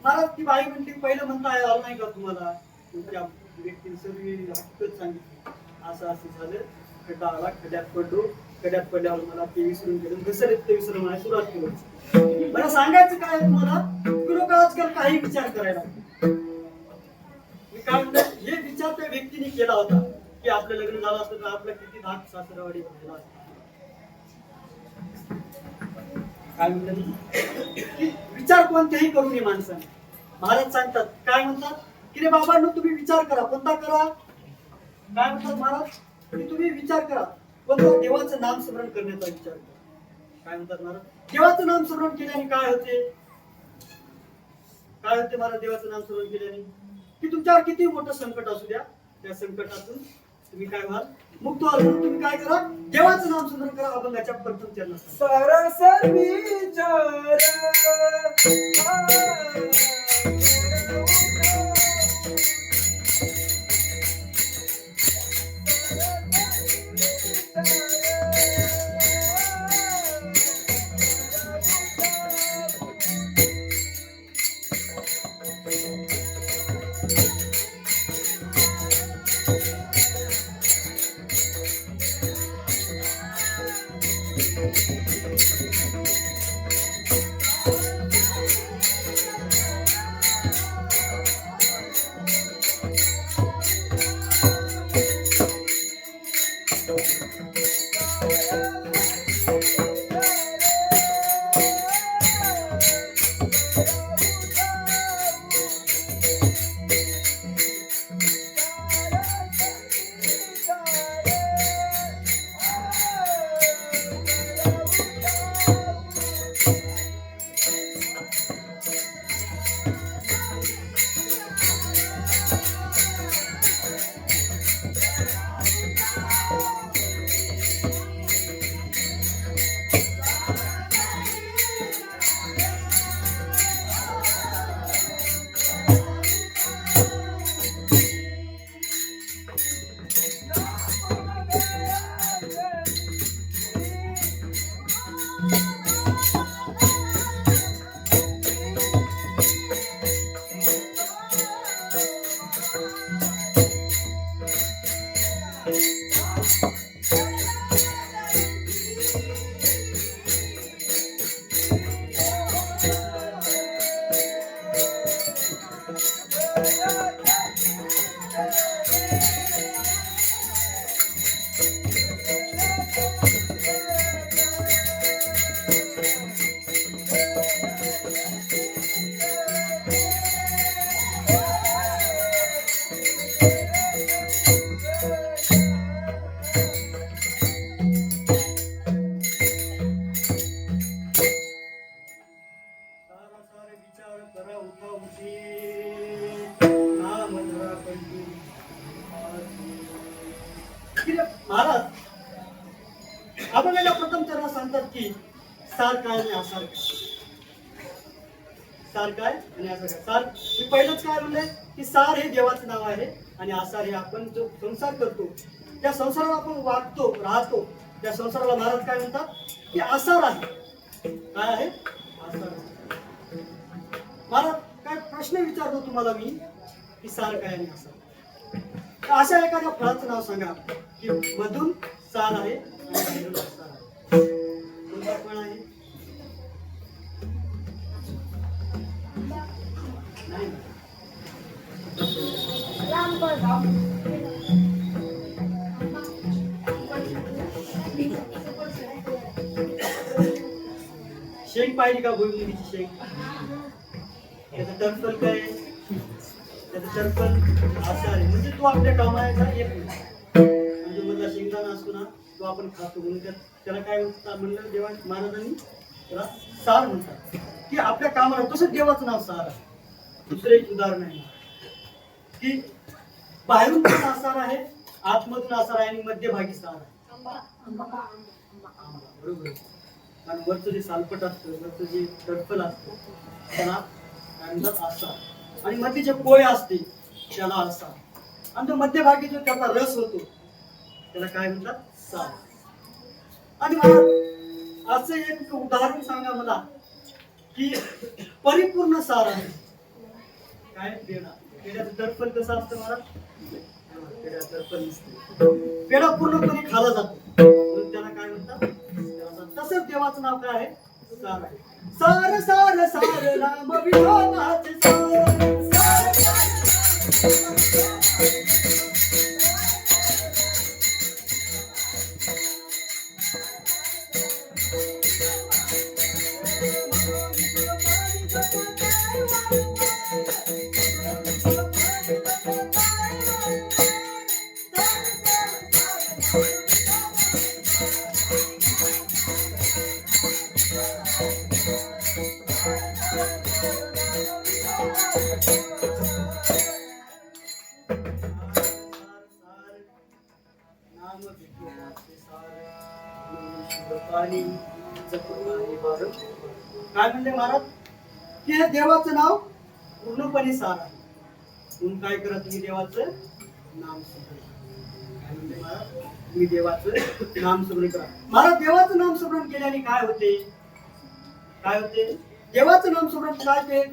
Speaker 1: महाराज ती बाई म्हणली पहिलं म्हणता आलं नाही का तुम्हाला, तुमच्या व्यक्तीने सर्व हक्कच सांगितली. असं असं झालं, खड्डा आला, खड्ड्यात पडलो, खड्ड्यात पडल्यावर मला ते विसरून गेलं, घसरत ते विसरून मला सुरुवात केली. मला सांगायचं काय तुम्हाला, की लोक आजकाल काही विचार करायला. मी काय म्हणतो, हे विचार त्या व्यक्तीने केला होता की आपलं लग्न झालं असतं तर आपला किती धाक सासरवाडी झाला असता. काय म्हणतात, विचार कोणतेही करू नये माणसाने. महाराज सांगतात, काय म्हणतात की रे बाबांनो तुम्ही विचार करा. कोणता करा, काय म्हणतात महाराज की तुम्ही विचार करा, कोणत्या देवाचं नाम स्मरण करण्याचा विचार करा. काय म्हणतात महाराज, देवाचं नाम स्मरण केल्याने काय होते, काय होते महाराज देवाचं नाम स्मरण केल्याने, की तुमच्यावर किती मोठं संकट असू द्या, त्या संकटातून तुम्ही काय व्हाल, मुक्त व्हाल. म्हणून तुम्ही काय करा, देवाचं नाम स्मरण करा. अभंगाच्या प्रथम चरणात
Speaker 2: सरसर विचार
Speaker 1: सारा सारे विचार करा उठा उठी नाम धरा कंठी महाराज आपल्याला प्रथम त्यांना सांगतात की सार काय आणि आसार काय. सार काय आणि आसार काय. सार मी पहिलंच काय म्हणलंय की सार हे देवाचं नाव आहे आणि आसार हे आपण जो संसार करतो त्या संसाराला आपण वागतो राहतो त्या संसाराला महाराज काय म्हणतात की आसार आहे. काय आहे आसार आहे. महाराज काय प्रश्न विचारतो तुम्हाला मी की सार काय आणि आसार. तर अशा एखाद्या फळाचं नाव सांगा की मधून सार आहे आणि बाहेरून आसार आहे. कोणतं फळ आहे. नाही. शेंग पाहिली का भुईमुगाची शेंग. त्याचं टर्फल काय त्याचं टर्फल आसार आहे. म्हणजे तो आपल्या कामाचा एक म्हणजे मधला शेंगदाणा असतो ना तो आपण खातो म्हणून त्याला काय म्हणलं देवा महाराजांनी त्याला सार म्हणतात की आपल्या कामाला. तसं देवाचं नाव सार आहे. दुसरं एक उदाहरण आहे की बाहेरून पण आसार आहे आतमधून आसार आहे आणि मध्यभागी सार आहे. बरोबर. आणि वरचं जे सालपट असतं वरचं जे टर्फल असतं त्याला काय म्हणतात आसार आणि मध्ये जे पोळे असते त्याला आसार आणि तो मध्यभागी जो त्याचा रस होतो त्याला काय म्हणतात सार. आणि मला असं एक उदाहरण सांगा मला की परिपूर्ण सार आहे. काय पेढा. पेढ्याचं टर्फल कसं असतं मला पेढ्या टर्फल नसते. पेढा पूर्णपणे खाला जातो म्हणून त्याला काय म्हणतात. तसंच देवाचं नाव काय आहे सार आहे. सार सार सार नाम विठोबाचे सार. काय म्हणले महाराज की हे देवाचं नाव पूर्णपणे सार आहे. म्हणून काय करा तुम्ही देवाचं नाम स्मरण. काय म्हणले महाराज तुम्ही देवाचं नाम स्मरण करा. महाराज देवाचं नाम स्मरण केल्याने काय होते. काय होते देवाचं नाम स्मरण काय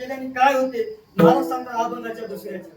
Speaker 1: केल्याने काय होते महाराज सांगतात अभंगाच्या दुसऱ्याच्या.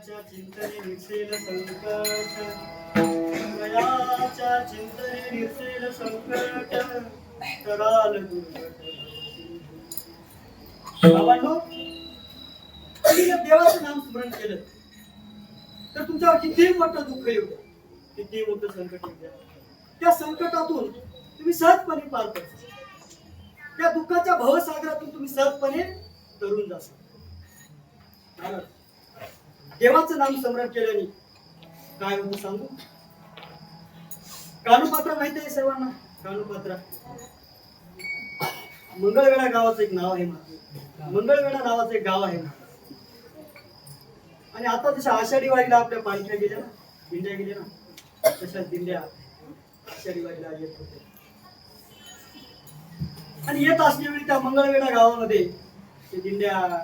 Speaker 1: वयाच्या चिंतने निसेल संकट, वयाच्या चिंतने निसेल संकट, कराल दुर्घट. बाबांनो, तुम्ही जर देवाचं नाम स्मरण केलं तर तुमच्यावर कितीही मोठं दुःख येऊ द्या, कितीही मोठं संकट येऊ द्या, त्या संकटातून तुम्ही सहजपणे पार पडता. त्या दुःखाच्या भवसागरातून तुम्ही सहजपणे तरुण जाता. कारण देवाचं नाम स्मरण केल्याने काय होतं सांगू? कानुपात्रा माहिती आहे सर्वांना? कानुपात्रा मंगळवेढा गावाचं एक नाव आहे माझं. मंगळवेढा नावाचं एक गाव आहे. आणि आता जशा आषाढी वारीला आपल्या पालख्या गेल्या ना, दिंड्या गेल्या ना, तशा दिंड्या आषाढी वारीला येत होत्या. आणि येत असल्यावेळी त्या मंगळवेढा गावामध्ये ते दिंड्या आल्या.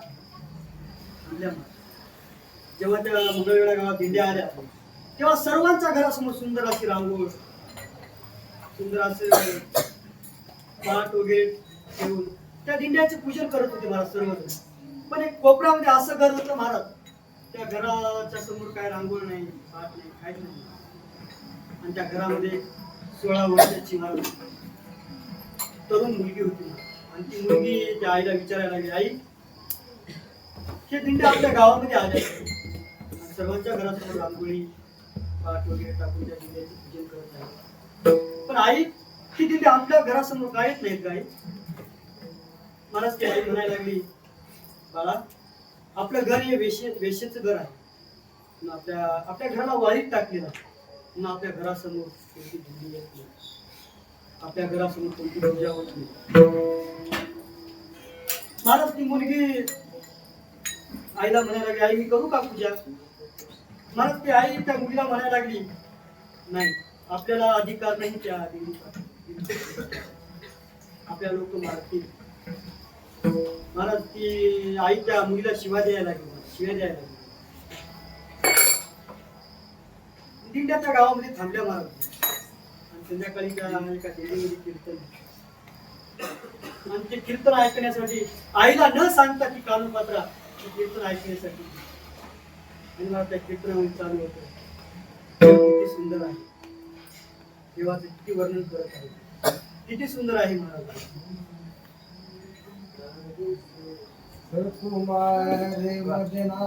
Speaker 1: जेव्हा त्या मंगळवेढा गावात दिंड्या आल्या तेव्हा सर्वांच्या घरासमोर सुंदर अशी रांगोळ, सुंदर असे पाट वगैरे ठेवून त्या दिंड्याचे पूजन करत होते महाराज सर्वजण. पण एक कोपऱ्यामध्ये असं घर होतं महाराज, त्या घराच्या समोर काय रांगोळ नाही, पाट नाही, काहीच नाही. आणि त्या घरामध्ये 16 वर्षाची महाराज तरुण मुलगी होती. आणि ती मुलगी त्या आईला विचारायला लागली, आई हे दिंड्या आपल्या गावामध्ये आले, सर्वांच्या घरासमोर रांगोळी पाट वगैरे टाकून त्या दिंड्याचे पूजन करत आहे, पण आई ती दिंडी आपल्या घरासमोर काहीच नाहीत काय? महाराज ती आई म्हणायला लागली, बाळा आपलं घर हे वेश्येचं घर आहे. आपल्या घराला वाळीत टाकलेलं, मग आपल्या घरासमोर कोणती दिंडी येत नाही, आपल्या घरासमोर कोणती पूजा होत नाही. महाराज ती मुलगी आईला म्हणायला लागली, आई मी करू का पूजा? महाराज ती आई त्या मुलीला म्हणायला लागली, नाही आपल्याला अधिकार नाही त्या दिंडीचा, आपल्या लोक मारतील. महाराज ती आई त्या मुलीला शिव्या द्यायला लागली. दिंड्या त्या गावामध्ये थांबल्या महाराज. आणि संध्याकाळी त्या एका दिंडीमध्ये कीर्तन, आणि ते कीर्तन ऐकण्यासाठी आईला न सांगता ती कानुपात्रा कीर्तन ऐकण्यासाठी. आणि मला त्या कीर्तनामध्ये चालू होतं, किती सुंदर आहे देवाचं, किती वर्णन करत आहे, किती सुंदर आहे महाराज.
Speaker 2: कुमारे मदना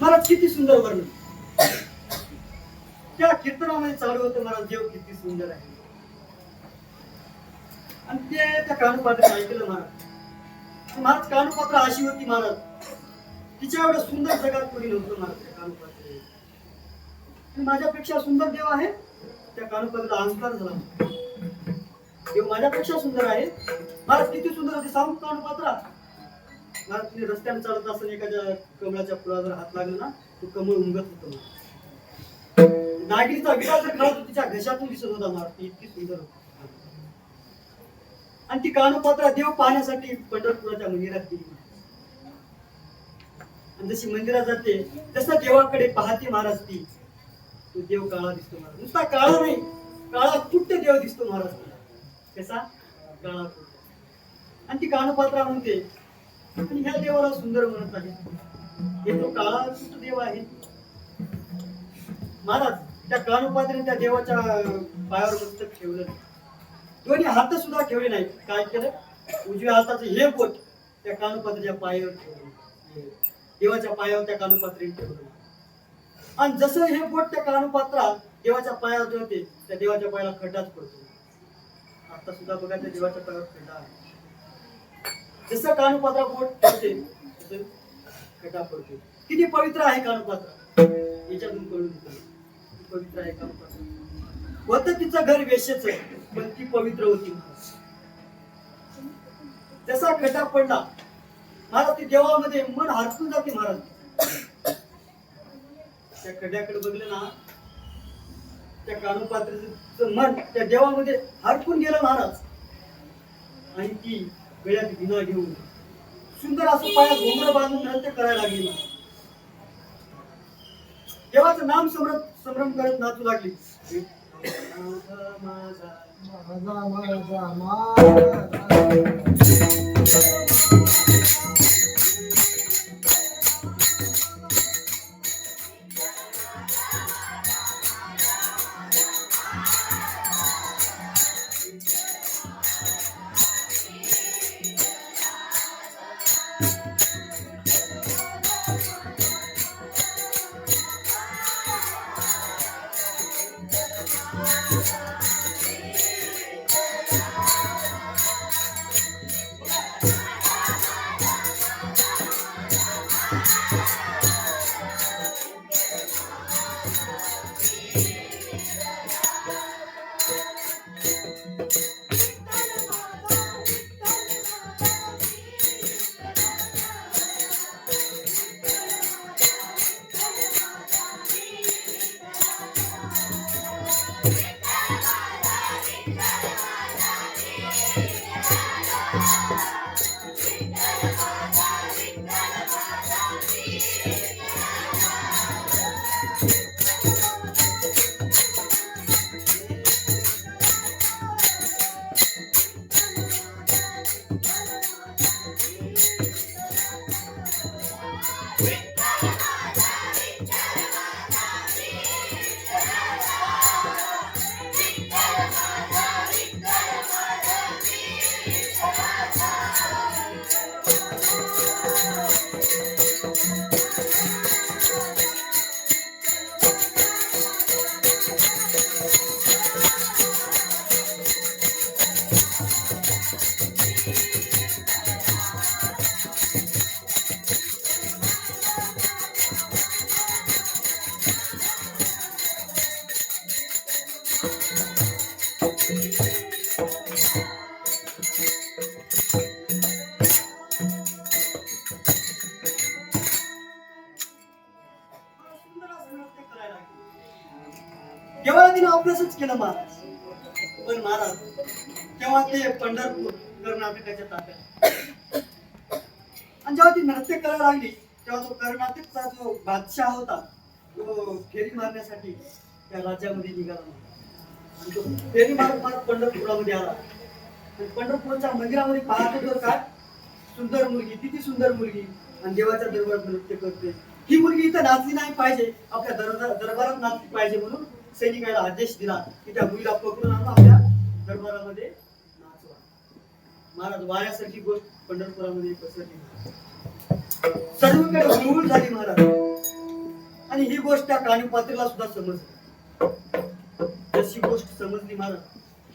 Speaker 1: महाराज किती सुंदर वर्णन त्या कीर्तनामध्ये चालू होतं. महाराज देव किती सुंदर आहे. आणि ते त्या कानुपात्रात ऐकलं महाराज. महाराज कानुपात्र अशी होती महाराज, तिच्या एवढं सुंदर जगात कोणी नव्हतं महाराज. त्या कानुपात्र माझ्यापेक्षा सुंदर देव आहे. त्या कानुपात्राला अहंकार झाला, देव माझ्यापेक्षा सुंदर आहे. महाराज किती सुंदर होते सांगू कानुपात्रा. महाराज तुम्ही रस्त्याने चालत असताना एखाद्या कमळाच्या फुलावर हात लागला ना, तो कमळ उमगत होतं. नागरीचा विडा जर कळत तिच्या घशातून दिसत होता महाराज, ती इतकी सुंदर होती. आणि ती कानोपात्रा देव पाहण्यासाठी पंढरपुराच्या मंदिरात गेली. आणि जशी मंदिरात जाते तसा देवाकडे पाहते महाराज, ती तो देव काळा दिसतो महाराज. नुसता काळा नाही, काळा कुट्ट देव दिसतो महाराज तिला. कसा काळा कुट्ट. आणि ती कानोपात्रा म्हणते, आणि ह्या देवाला सुंदर म्हणत आहे, हे तो काळा कुट्ट देव आहे. महाराज त्या कानोपात्रेने त्या देवाच्या पायावर मस्तक ठेवलं, दोन्ही हात सुद्धा ठेवले नाही. काय केलं, उजव्या हाताचं हे बोट त्या कानोपात्रेच्या पायावर ठेवलं, देवाच्या पायावर त्या कानोपात्रेने ठेवलं. आणि जसं हे बोट त्या कानोपात्रा देवाच्या पायावर ठेवते, त्या देवाच्या पायाला खड्डाच पडतो. आता सुद्धा बघा त्या देवाच्या पायावर खड्डा आहे. जसं कानोपात्रा बोट ठेवते तसं खड्डा पडतो. किती पवित्र आहे कानोपात्रा, याच्यातून कळून येतं पवित्र आहे कानोपात्रा. होतं तिचं घर वेश्येचं, पण ती पवित्र होती. जसा खड्डा पडला महाराज, ती देवामध्ये मन हरपून जाते महाराज. त्या खड्ड्याकडे बघलं ना, त्या कानोपात्रेचं मन त्या देवामध्ये हरपून गेलं महाराज. आणि ती गळ्यात विना घेऊन सुंदर असं पायात घोंगडं बांधून नृत्य करायला लागली. देवाचं नाम संभ्रम करत नाचू लागली.
Speaker 2: माझा माझा माझा
Speaker 1: देवाला तिने अभ्यासच केलं महाराज. पण महाराज तेव्हा ते पंढरपूर कर्नाटकाच्या ताब्यात. आणि जेव्हा ती नृत्य करायला लागली तेव्हा तो कर्नाटकचा जो बादशाह होता तो फेरी मारण्यासाठी त्या राज्यामध्ये निघाला. आणि तो फेरी मारत मारत पंढरपुरामध्ये आला. आणि पंढरपूरच्या मंदिरामध्ये पाहत होतो काय सुंदर मुलगी, किती सुंदर मुलगी, आणि देवाच्या दरबारात नृत्य करते. ही मुलगी इथं नाचली नाही पाहिजे, आपल्या दरबारात नाचली पाहिजे. म्हणून सैनिकाला आदेश दिला की त्या मुलीला पकडून आणून आपल्या दरबारामध्ये नाचवा. महाराज वाऱ्यासारखी गोष्ट पंढरपुरामध्ये पसरली, सर्वीकडे हुळहुळ झाली महाराज. आणि ही गोष्ट त्या कानोपात्रेला सुद्धा समजली. जशी गोष्ट समजली महाराज,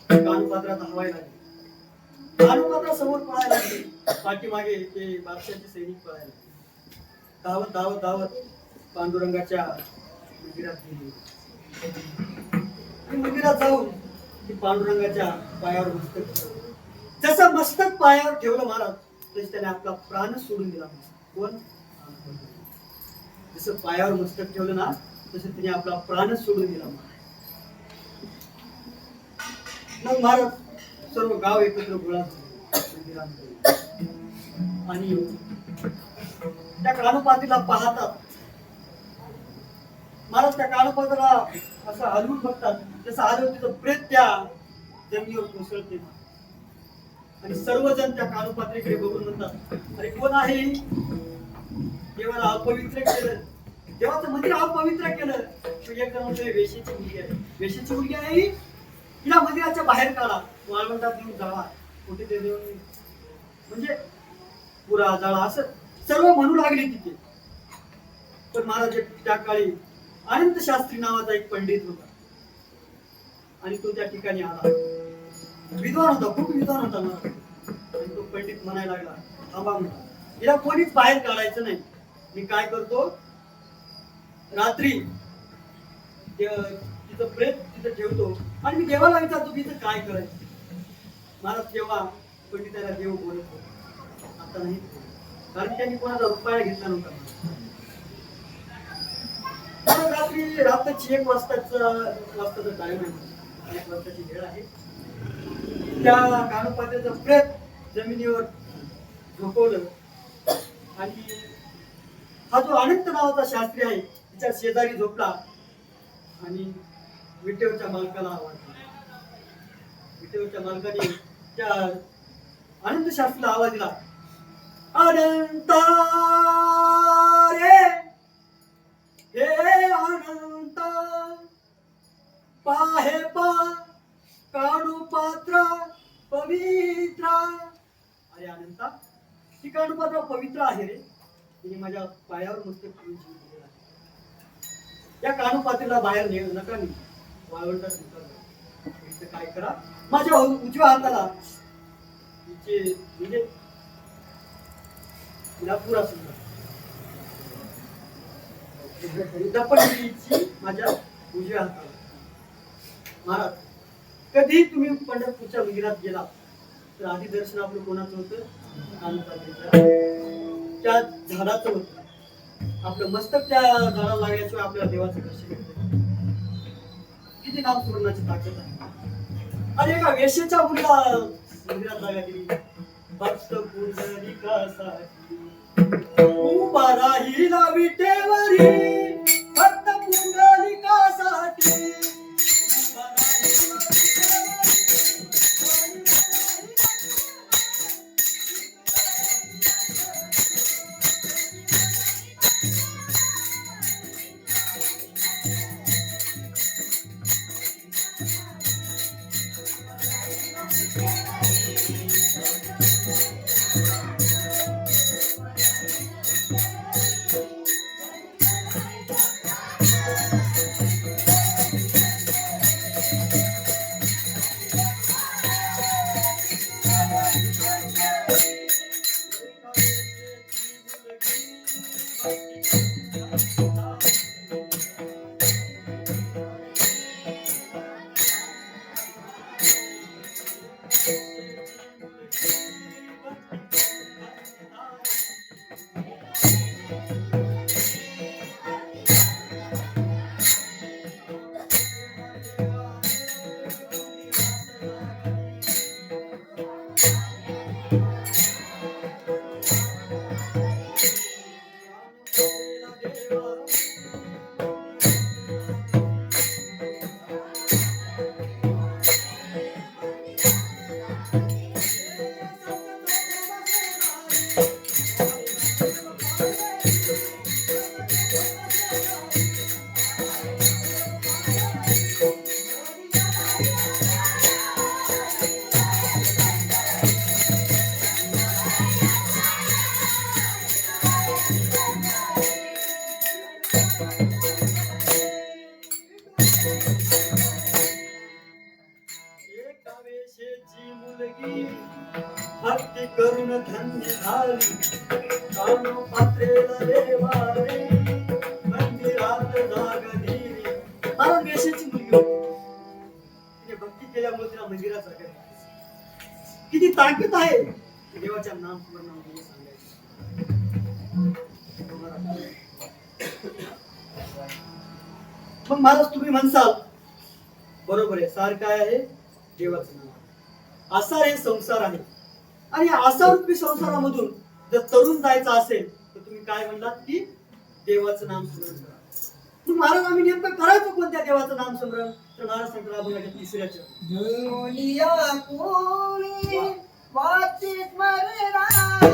Speaker 1: कानोपात्रात हवायला लागली. कानोपात्रा समोर पळायला लागली, पाठीमागे ते बादशाहचे सैनिक पळायला लागले. धावत धावत धावत पांडुरंगाच्या मंदिरात गेली. आणि मंदिरात जाऊन ती पांडुरंगाच्या पायावर मस्तक ठेवलं. जसं मस्तक पायावर ठेवलं महाराज, तसं त्याने आपला प्राण सोडून दिला. कोण? जसं पायावर मस्तक ठेवलं ना, तसे तिने आपला प्राणच सोडून दिला महाराज. मग महाराज सर्व गाव एकत्र गोळा झाले मंदिरामध्ये. आणि त्या कानोपातीला पाहतात. महाराज त्या कानोपातीला असं हलवून बघतात. जसं हलवून तिचं प्रेत त्या जमिनीवर कोसळते. आणि सर्वजण त्या कानोपात्रीकडे बघून म्हणतात, अरे कोण आहे? देवाला अपवित्र केलं, देवाचं मंदिर अपवित्र केलं. तो एक जण म्हणतोय वेशीची मुलगी आहे. वेशीची मुलगी आहे ही? तिला मंदिराच्या बाहेर काढा, वाळवंटात घेऊन जाळा, कुठे ते देऊन म्हणजे पुरा जाळा, असं सर्व म्हणू लागले तिथे. पण महाराज त्या काळी अनंत शास्त्री नावाचा एक पंडित होता. आणि तो त्या ठिकाणी आला. विद्वान होता, खूप विद्वान होता महाराज. आणि तो पंडित म्हणायला लागला, थांबा म्हणा, हिला कोणीच बाहेर काढायचं नाही. मी काय करतो, रात्री तिचं प्रेत तिथं ठेवतो आणि मी देवाला विचारतो की काय करायचं. महाराज तेव्हा पंडिताला देव बोलत होता, आता नाही, कारण त्यांनी कोणाचा उपाय घेतला नव्हता. रात्रीची 1 वाजताचा टाइम आहे, 1 वाजताची वेळ आहे. त्या कानोपात्याचं प्रेत जमिनीवर झोपवलं. आणि हा जो अनंत नावाचा शास्त्री आहे तिच्या शेजारी झोपला. आणि विटेवरच्या मालकाला आवाज दिला. विटेवरच्या मालकाने त्या अनंत शास्त्रीला आवाज दिला, अनंता रे, हे अनंत, पाहे पा कानोपात्र पवित्र. अरे अनंता, ती कानोपात्र पवित्र आहे रे. तिने माझ्या पायावर मस्त जीव दिलेला आहे. या कानोपात्रीला बाहेर नका मी वाळवंटात उतरलं. काय करा, माझ्या उजव्या हाताला म्हणजे तिला पुरा सुद्धा माझ्या उजव्या हाताला. महाराज, कधी तुम्ही पंढरपूरच्या मंदिरात गेला तर आधी दर्शन आपलं कोणाचं होतं? कानोपात्रीच्या त्या झाडाचं होतं. आपलं मस्तक त्या झाडाला लागल्याशिवाय आपल्याला देवाचं दर्शन होतं. किती नाम स्मरणाची ताकद आहे. आणि एका वेश्येच्या मुलीला मंदिरात जागा दिली. भक्त पुंडलिकासाठी उभा राहिला विटेवरी, भक्त पुंडलिकासाठी उभा राहिला भक्ती करून धन्य झाली, कानोपात्रेला देवारे मंदिरात जाग दिली. मला वेश्येची मुलगी होती. तिने भक्ती केल्यामुळे तिला मंदिरात जागा दिली. किती ताकद आहे देवाच्या नाम स्मरणामध्ये सांगायचं. मग महाराज तुम्ही म्हणसाल बरोबर आहे, सार काय आहे? देवाचं नाव. आसार हे संसार आहे आणि आसारूपी संसारामधून जर तरुण जायचं असेल तर तुम्ही काय म्हणलात की देवाचं नाम स्मरण करा. मग महाराज आम्ही नेमकं करायचं कोणत्या देवाचं नाम स्मरण? तर महाराज सांगतात अभंगाच्या तिसऱ्या चरणी,
Speaker 2: जन्मोनिया कोणी वाचे स्मरे राम.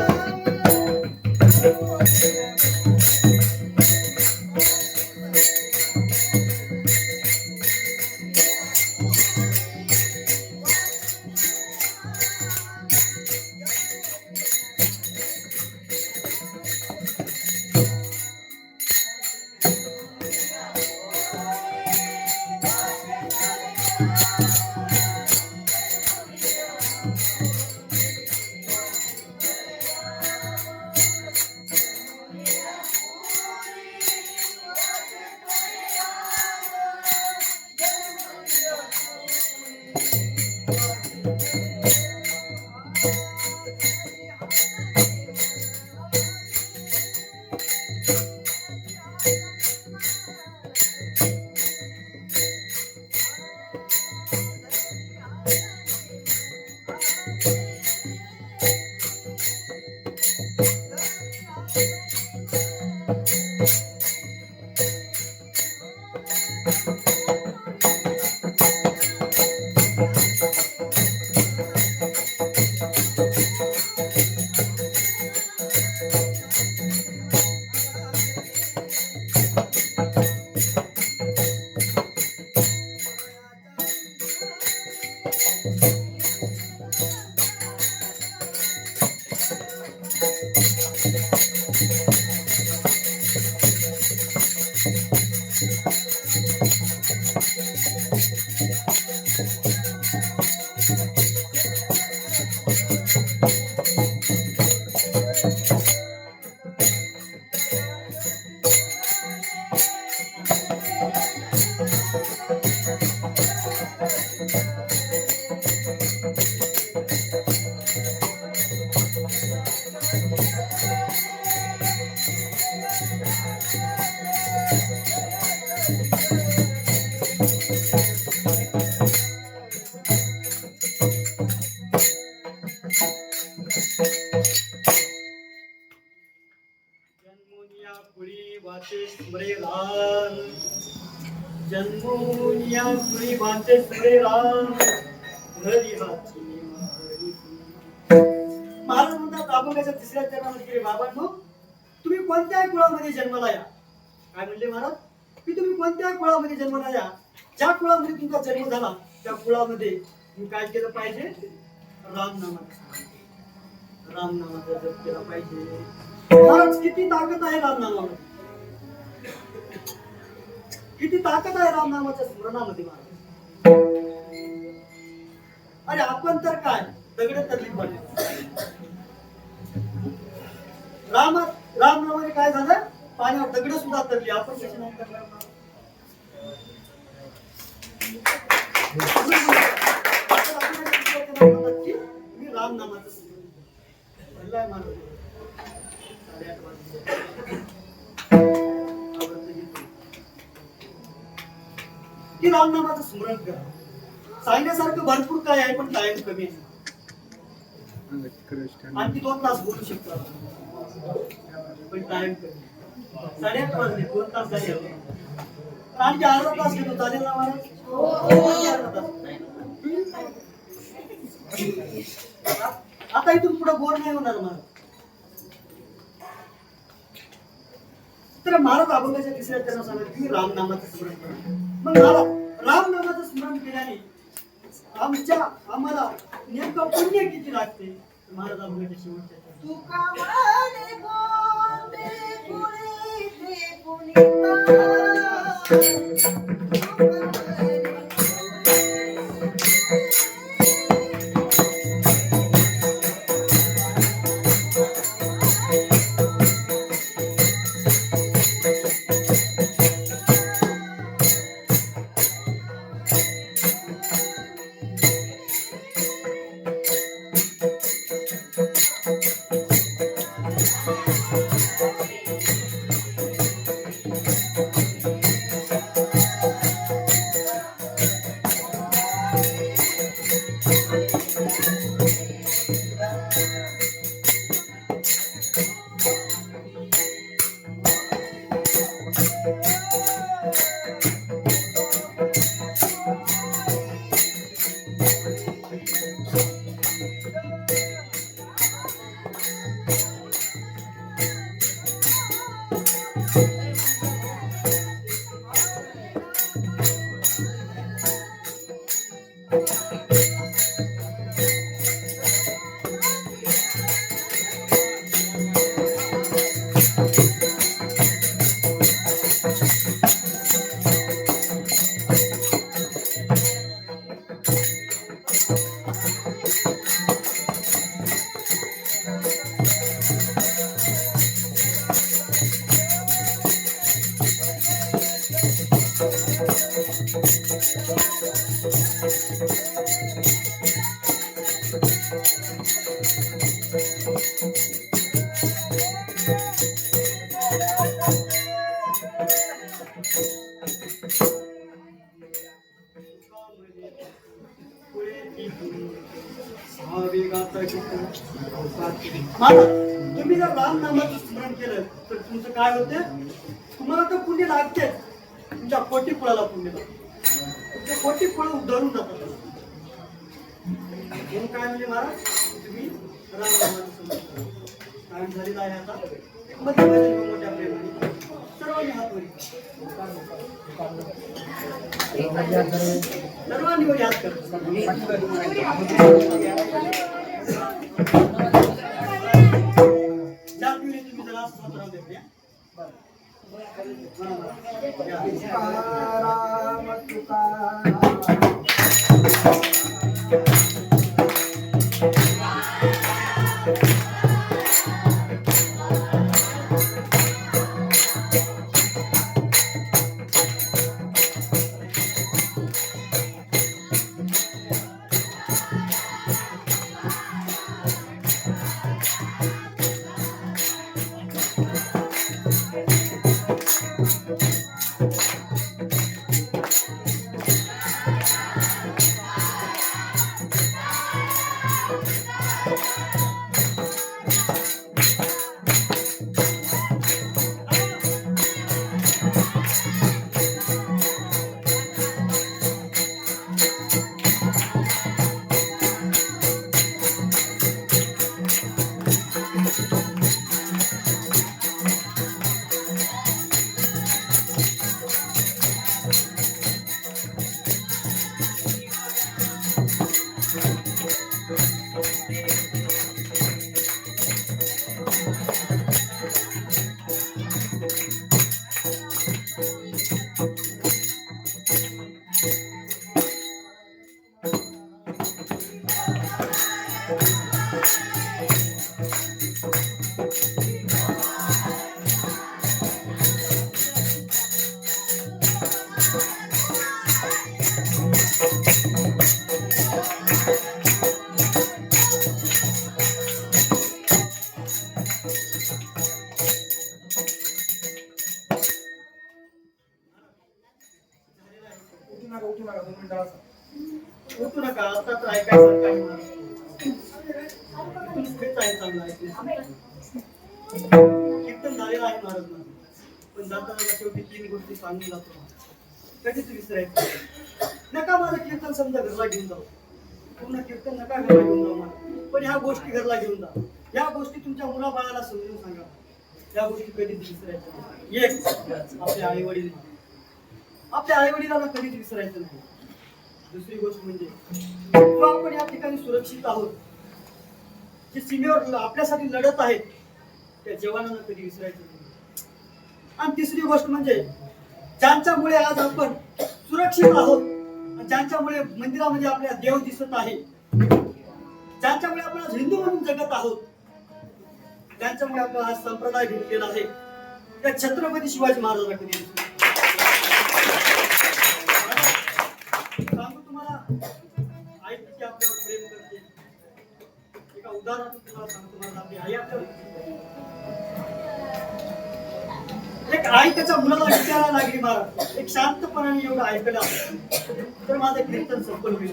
Speaker 1: जन्मोनिया कुळी वाचे स्मरे राम, जन्मोनिया कुळी वाचे स्मरे राम, घरी हाती मारी. महाराज म्हणतात अभंगाच्या तिसऱ्या चरणामध्ये की बाबांनो तुम्ही कोणत्याही कुळामध्ये जन्माला या. काय म्हणले महाराज की तुम्ही कोणत्याही कुळामध्ये जन्माला या, ज्या कुळामध्ये तुमचा जन्म झाला त्या कुळामध्ये तुम्ही काय केलं पाहिजे? रामनामाचा जप केला पाहिजे. महाराज किती ताकद आहे रामनामामध्ये, किती ताकद आहे रामनामाच्या स्मरणामध्ये महाराज. अरे आपण तर काय दगड तरली पडले. रामनामाने काय झालं? पाण्यावर दगड सुद्धा तरली. आपण कशी नाही करणार? मी रामनामाचं स्मरण महाराज की रामनामाचं स्मरण करा. सांगण्यासारखं भरपूर काय आहे पण टाइम कमी आहे. आणखी 2 तास बोलू शकतो पण टाइम कमी. 8:30 वाजले, 2 तास झाले. आणखी अर्धा तास घेतो, चालेल ना महाराज? अर्धा तास. आता इथून पुढे बोर नाही होणार महाराज. तर महाराज अभंगाच्या तिसऱ्या चरणात सांगतात की रामनामाचं स्मरण करा. मग रामनामाचं स्मरण केल्याने आम्हाला नेमकं पुण्य किती लागते? महाराज अभंगाच्या शेवटच्या चरणात
Speaker 2: तुका माने बोंबे कुणी ते पुनिता. तुका माने
Speaker 1: मला तुम्ही जर राम नामाचं स्मरण केलं तर तुमचं काय होते, तुम्हाला तर पुण्य लागते, तुमच्या कोटी फळाला पुण्य लागते, तुमचे कोटी फळ धरून जातात. म्हणून काय म्हणजे महाराज, तुम्ही राम नामाचं स्मरण करा. टाइम झालेला आहे आता. एक मध्ये मोठ्या प्रेमाने सर्वांनी हात वर सर्वांनी वर हात करा. तुम्ही जरा हात देत या.
Speaker 2: तुकाराम तुकाराम
Speaker 1: उठू नका, आता तर ऐकायचं काही नाही. चांगलं कीर्तन झालेलं आहे महाराज, पण जाताना शेवटी 3 गोष्टी सांगून जातो. कधीच विसरायचं नका. माझं कीर्तन समजा घरला घेऊन जाऊ, पूर्ण कीर्तन नका घरला घेऊन जाऊ मला, पण ह्या गोष्टी घरला घेऊन जा. या गोष्टी तुमच्या मुलाबाळाला समजून सांगा. या गोष्टी कधीच विसरायच्या नाही. एक, आपल्या आई वडिलांना कधीच विसरायचं नाही. दुसरी गोष्ट म्हणजे आपण या ठिकाणी सुरक्षित आहोत, जे सीमेवर आपल्यासाठी लढत आहेत त्या जवानांना कधी विसरायचं नाही. आणि तिसरी गोष्ट म्हणजे ज्यांच्यामुळे आज आपण सुरक्षित आहोत, ज्यांच्यामुळे मंदिरामध्ये आपल्या देव दिसत आहे, ज्यांच्यामुळे आपण आज हिंदू म्हणून जगत आहोत, ज्यांच्यामुळे आपला हा संप्रदाय भेटलेला आहे, त्या छत्रपती शिवाजी महाराजांना कधी सांगू तुम्हाला, आई किती आपल्यावर प्रेम करते. एका उदाहरणातून तुम्हाला सांगतो. तुम्हाला आपली आई आपल्यावर, एक आई त्याच्या मुलाला विचारायला लागली, महाराज एक शांतपणाने एवढं ऐकलं तर माझं कीर्तन सफल होईल.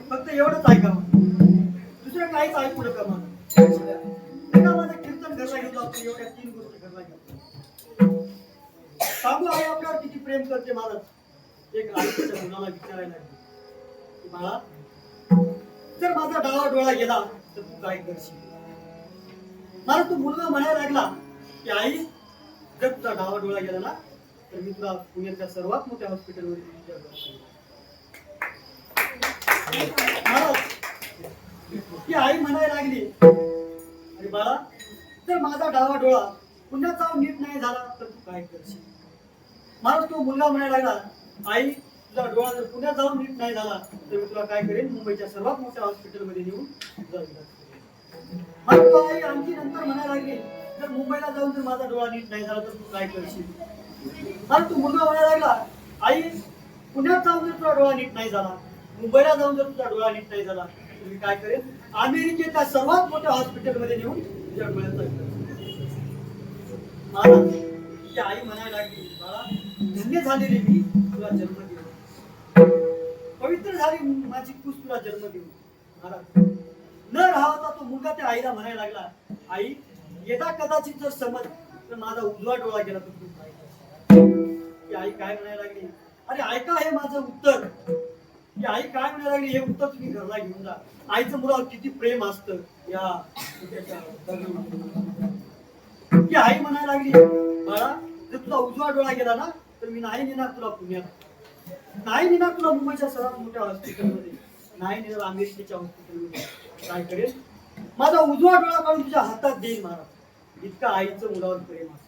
Speaker 1: फक्त एवढंच ऐकावं, दुसरं काहीच ऐकू नका. माझं कीर्तन घरला घेऊन जातो. एवढ्या 3 गोष्टी घरला घेऊन सांगू, आई आपल्यावर किती प्रेम करते. महाराज एक आई त्याच्या मुलाला विचारायला लागली की बाळा, जर माझा डावा डोळा गेला तर तू काय करशील. मला तो मुलगा म्हणायला लागला की आई, जर तुझा डावा डोळा गेला ना तर मी तुला पुण्याच्या सर्वात मोठ्या हॉस्पिटलवर ती आई म्हणायला लागली, अरे बाळा, जर माझा डावा डोळा पुण्यात जाऊन नीट नाही झाला तर तू काय करशील. मला तो मुलगा म्हणायला लागला, आई, तुझा डोळा जर पुण्यात जाऊन नीट नाही झाला तर मी तुला काय करेन, मुंबईच्या सर्वात मोठ्या हॉस्पिटलमध्ये नेऊन जाईल. मग तो आई आणखी नंतर म्हणायला लागली, जर मुंबईला जाऊन जर माझा डोळा नीट नाही झाला तर तू काय करशील. मला तो मुलगा म्हणायला लागला, आई, पुण्यात पुण्यात जाऊन जर तुझा डोळा नीट नाही झाला, मुंबईला जाऊन जर तुझा डोळा नीट नाही झाला, तर मी काय करेन, अमेरिकेच्या सर्वात मोठ्या हॉस्पिटलमध्ये नेऊन तुझ्या डोळ्याचा इलाज करेन. महाराज, तिची आई म्हणायला लागली, बाळा धन्य झालेली मी तुला जन्म देऊन, पवित्र झाली माझी कुस तुला जन्म देऊन. महाराज, न राहावता तो मुलगा त्या आईला म्हणायला लागला, आई येता कदाचित जर समज तर माझा उजवा डोळा गेला तर तू काय करशील? ती आई काय म्हणायला लागली, अरे ऐका हे माझं उत्तर. ती आई काय म्हणायला लागली, हे उत्तर तुम्ही घरला घेऊन जा. आईचं मुलावर किती प्रेम असतं या मुलाच्या तरुणावर. ती आई म्हणायला लागली, बाळा जर तुझा उजवा डोळा गेला ना तर मी नाही नेणार तुला पुण्यात, नाही नेणार तुला मुंबईच्या सर्वात मोठ्या हॉस्पिटलमध्ये, नाही नेणार अमेरिकेच्या हॉस्पिटलमध्ये. काय करेल, माझा उजवा डोळा काढून तुझ्या हातात देईल. महाराज, इतका आईचं मुलावर प्रेम असतं.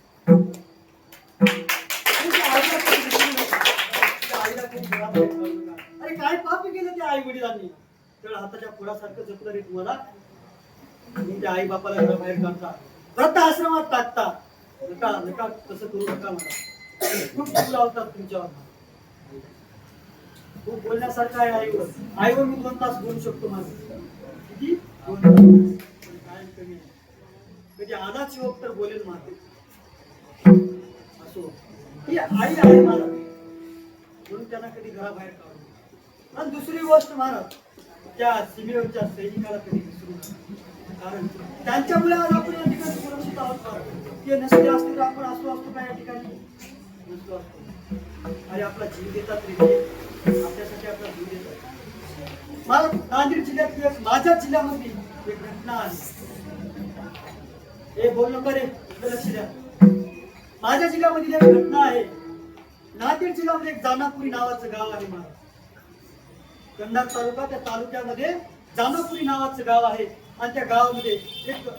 Speaker 1: आईला काही घराबाहेर काढू नका. अरे काय पाप केलं त्या आई वडिलांनी, तर हाताच्या फोडासारखं जपलं रे तुम्हाला. तुम्ही त्या आई बापाला घराबाहेर काढता, वृद्धाश्रमात टाकता. नका नका तसं करू नका. मला खूप चूक लावतात तुमच्यावर. खूप बोलण्यासारखं आहे आईवर. आईवर मी 2 तास बोलू शकतो. माझं किती 2 तास काय कमी आहे. कधी आधा शिवक तर बोलेल माझे असो. ही आई आहे मला, म्हणून त्यांना कधी घराबाहेर काढू. आणि दुसरी गोष्ट महाराज, त्या सीमेवरच्या सैनिकाला कधी विसरू नका. कारण त्यांच्यामुळे आज आपण या ठिकाणी सुरक्षित आहोत. ते नसते असते तर आपण असतो का या ठिकाणी नसतो असतो. अरे आपला जीव देतात रे, आपल्यासाठी आपला जीव देतात. मला नांदेड जिल्ह्यात एक, माझ्या जिल्ह्यामध्ये एक घटना आहे. हे बोल नका रे, लक्ष द्या. माझ्या जिल्ह्यामध्ये एक घटना आहे. नांदेड जिल्ह्यामध्ये एक जानापुरी नावाचं गाव आहे. मला कंधार तालुका, त्या तालुक्यामध्ये जानापुरी नावाचं गाव आहे. आणि त्या गावामध्ये एक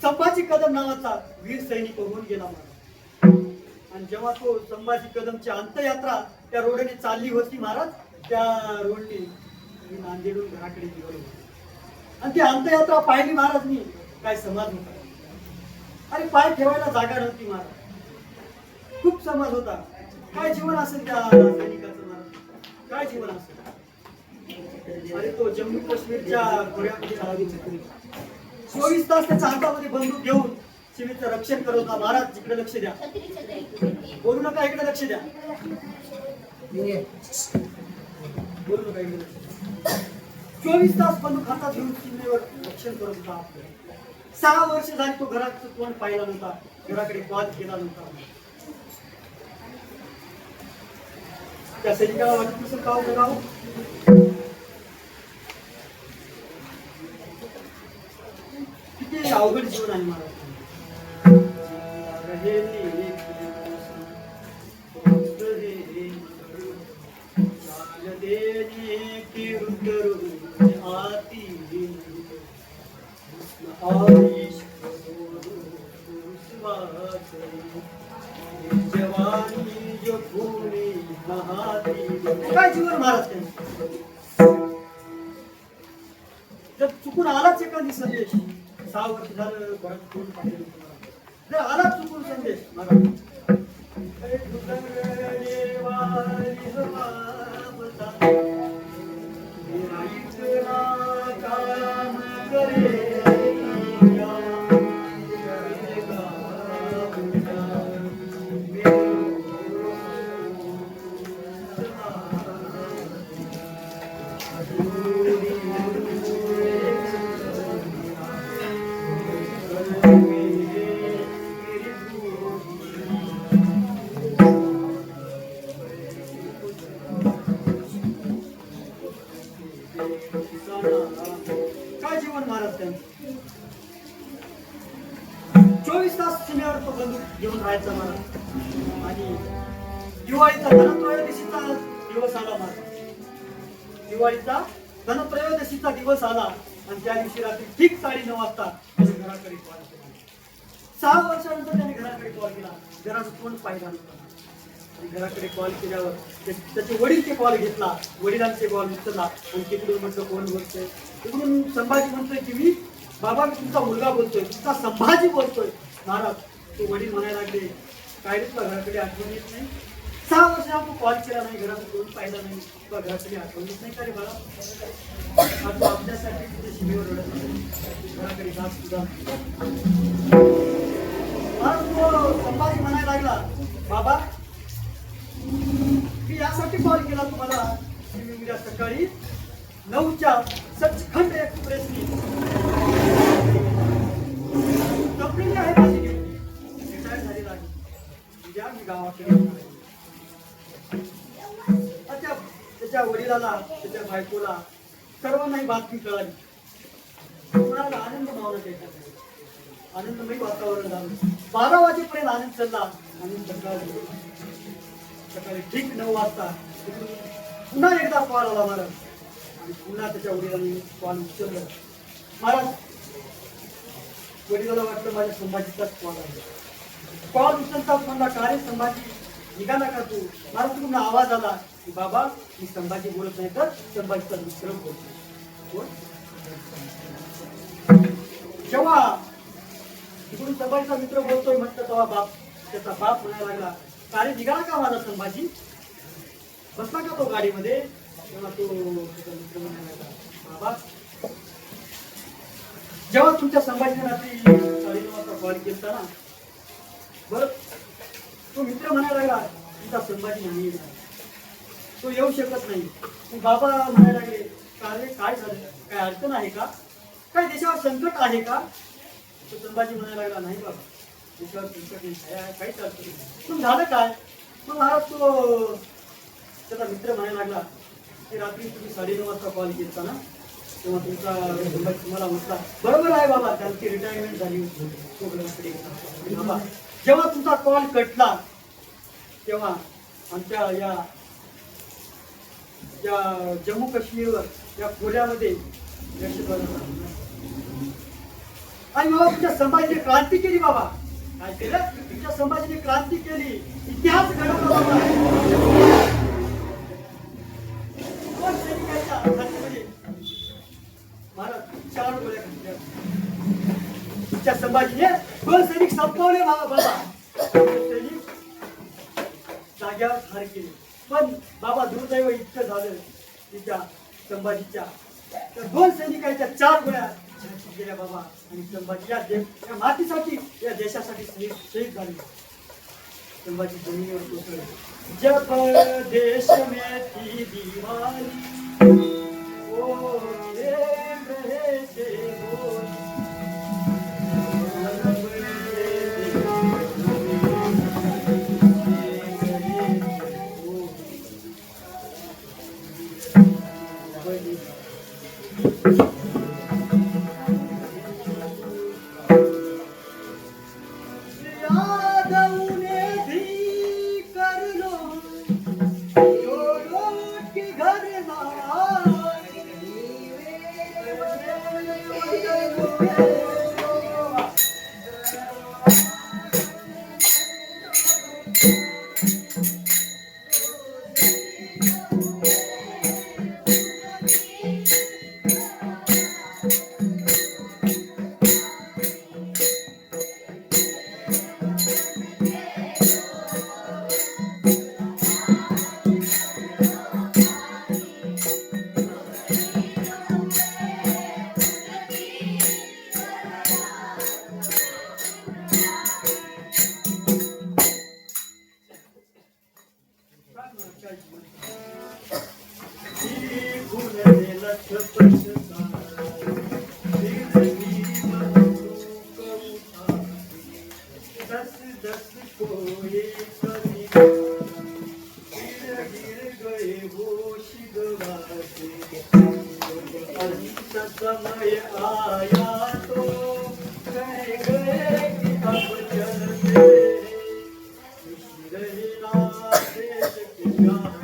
Speaker 1: संभाजी कदम नावाचा वीर सैनिक होऊन गेला महाराज. आणि जेव्हा तो संभाजी कदमची अंत्ययात्रा त्या रोडने चालली होती महाराज, त्या रोडने मी नांदेडून घराकडे निघालो. आणि ती अंत्ययात्रा पाहिली महाराज मी. काय समाज होता, अरे पाय ठेवायला जागा नव्हती महाराज. खूप समाज होता. काय जीवन असेल त्या सैनिकाचं महाराज, काय जीवन असेल. अरे तो जम्मू काश्मीरच्या खोऱ्यामध्ये 24 तास त्याच्या हातामध्ये बंदूक घेऊन सीमेचं रक्षण करत होता. महाराज जिकडे लक्ष द्या, बोलू नका, इकडे लक्ष द्या, बोलू नका, इकडे लक्ष द्या. 24 तास बंदूक हातात घेऊन सीमेवर रक्षण करत होता आपलं. 6 वर्ष झाली तो घराचं तोंड पाहिला नव्हता, घराकडे कॉल केला नव्हता. त्या सैनिकाला वाटत नसेल का बघावं, किती अवघड जीवन आहे महाराज. काय जीवन महाराज त्यांचं. जर चुकून आलाच एखादी संदेश, 6 वर्ष झालं घरात कोण पाहिजे, जर आलाच चुकून संदेश महाराज, काय जीवन महाराज त्यांचं. 24 तास सीमेवर तो बंदूक घेऊन राहायचा महाराज. आणि दिवाळीचा धनत्रयोदशीचा दिवस आला महाराज. दिवाळीचा धनत्रयोदशीचा दिवस आला आणि त्या दिवशी रात्री ठीक 9:30 वाजता त्याने घराकडे कॉल केला. 6 वर्षानंतर त्याने घराकडे कॉल केला. घराचं तोंड पाहिला नव्हता. घराकडे कॉल केल्यावर त्याचे वडीलचे कॉल घेतला, वडिलांचे कॉल उचलला आणि तिकडून म्हटलं कोण बोलतोय. तिकडून संभाजी म्हणतोय की मी बाबा, मी तुमचा मुलगा बोलतोय, तुमचा संभाजी बोलतोय. महाराज तो वडील म्हणायला लागले, काय रे तुला घराकडे आठवण येत नाही. 6 वर्ष झाला तू कॉल केला नाही, घरात दोन पाहिला नाही, तुला घरातली आठवणच नाही का रे बाळा? तू आपल्यासाठी तुझ्या शिमेवर रडत नाही, घराकडे जात सुद्धा तो संभाजी म्हणायला लागला, बाबा मी यासाठी कॉल केला तुम्हाला की मी उद्या सकाळी 9च्या सचखंड एक्सप्रेसनी कंपनी आहे माझी रिटायर झालेला आहे, उद्या मी गावाकडे येणार आहे. त्याच्या वडिलाला त्याच्या बायकोला सर्वांनाही बातमी कळाली. कोणाला आनंद मावला त्याच्यात आनंदमयी वातावरण झालं. 12 वाजेपर्यंत आनंद चालला आणि सकाळी ठीक 9 वाजता पुन्हा एकदा कॉल आला महाराज आणि पुन्हा त्याच्या वडिलांनी कॉल उचललं. महाराज वडिलाला वाटलं माझ्या संभाजीचाच कॉल आहे. कॉल उचलता म्हणला, का रे संभाजी निघाला का तू? महाराज तुम्हाला आवाज आला की बाबा मी संभाजी बोलत नाही तर संभाजीचा मित्र बोलतो. जेव्हा तिकडून संभाजीचा मित्र बोलतोय म्हटलं तेव्हा त्याचा बाप म्हणायला लागला, का रे निघाला का माझा संभाजी? बसला का तो गाडीमध्ये? तेव्हा तो त्याचा मित्र म्हणायला लागला, बाबा जेव्हा तुमच्या संभाजीने रात्री 9:30 वाजता कॉल केला ना, बरं तो मित्र म्हणायला लागला तुमचा संभाजी नाही येणार, तो येऊ शकत नाही. मग बाबा म्हणायला लागले, का रे काय झालं, काय अडचण आहे का, काय देशावर संकट आहे का? तो संभाजी म्हणायला लागला, नाही बाबा देशावर संकट नाही, काहीच अडचण नाही. पण झालं काय? मग महाराज तो त्याचा मित्र म्हणायला लागला की रात्री तुम्ही 9:30 वाजता कॉल केला ना, तेव्हा तुमचा संभाजी तुम्हाला म्हटला, बरोबर आहे बाबा त्यांची रिटायरमेंट झाली होती. बाबा जेव्हा तुमचा कॉल कटला तेव्हा आमच्या या जम्मू काश्मीरवर या खोऱ्यामध्ये आणि बाबा तुमच्या संभाजीने क्रांती केली. बाबा काय केलं? तुमच्या संभाजीने क्रांती केली, इतिहास घडवला बाबा. महाराज 4 गोळ्या घातल्या. तुमच्या संभाजीने 2 सैनिक संपवले बाबा. सैनिक जाग्यावर ठार केले. पण बाबा दुर्दैव इतकं झालं तिच्या संभाजीच्या तर 2 सैनिकांच्या 4 गोळ्या गेल्या बाबा. आणि संभाजी या मातीसाठी या देशासाठी शहीद झाले. संभाजी जमिनीवर कोसळले. जब देश में थी दिवाली ओ रहे थे बोली. समय आया तो कह गए कि अब चलते रहना देश की जान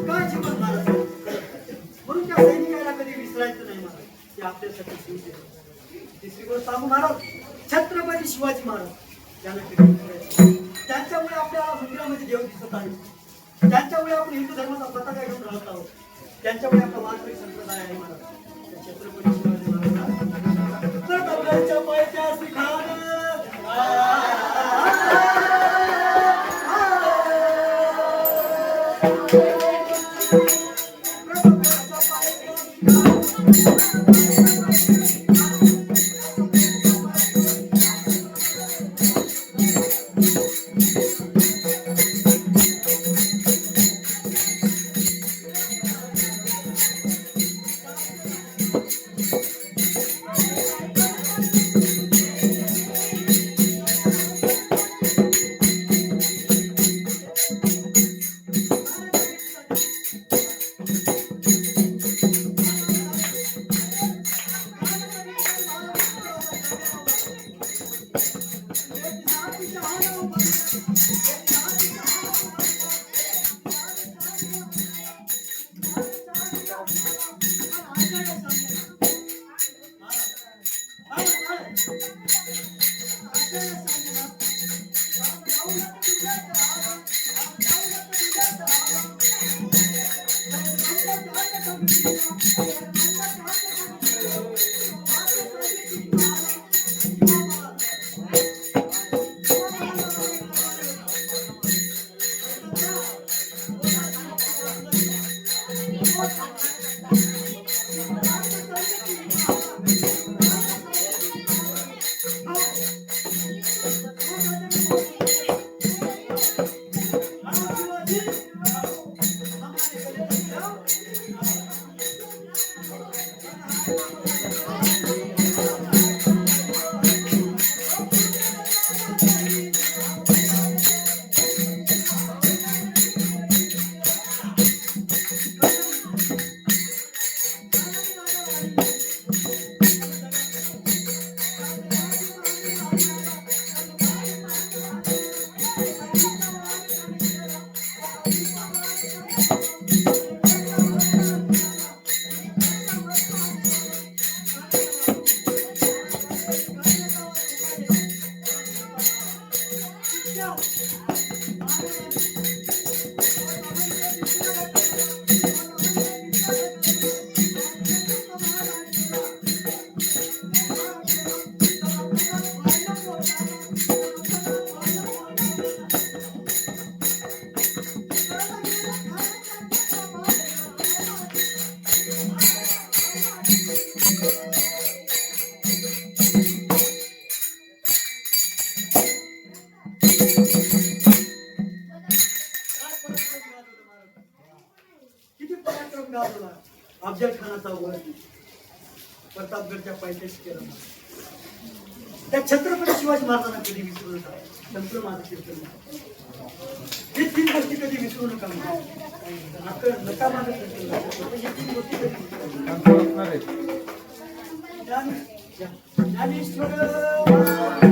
Speaker 1: काय जीवन महाराज म्हणून त्या सैनिकाला कधी विसरायचं नाही महाराज ते आपल्यासाठी जीव देतो. तिसरी गोष्ट सांगू महाराज छत्रपती शिवाजी महाराज यांना कधी विसरायचं. त्यांच्यामुळे आपल्या मंदिरामध्ये देव दिसत आहे. त्यांच्यामुळे आपण हिंदू धर्माचा पताका घेऊन राहत आहोत. त्यांच्यामुळे आपला वारकरी संप्रदाय आहे महाराज. छत्रपती शिवाजी महाराज किती पराक्रम गाजवला. अफजल खानाचा वध प्रतापगडच्या पायथ्याशी केला. त्या छत्रपती शिवाजी महाराजांना कधी विसरू नका. संपलं माझं कीर्तन. हे तीन गोष्टी कधी विसरू नका. नका माझं कीर्तन. हे तीन गोष्टी कधी विसरू नका. ज्ञानेश्वर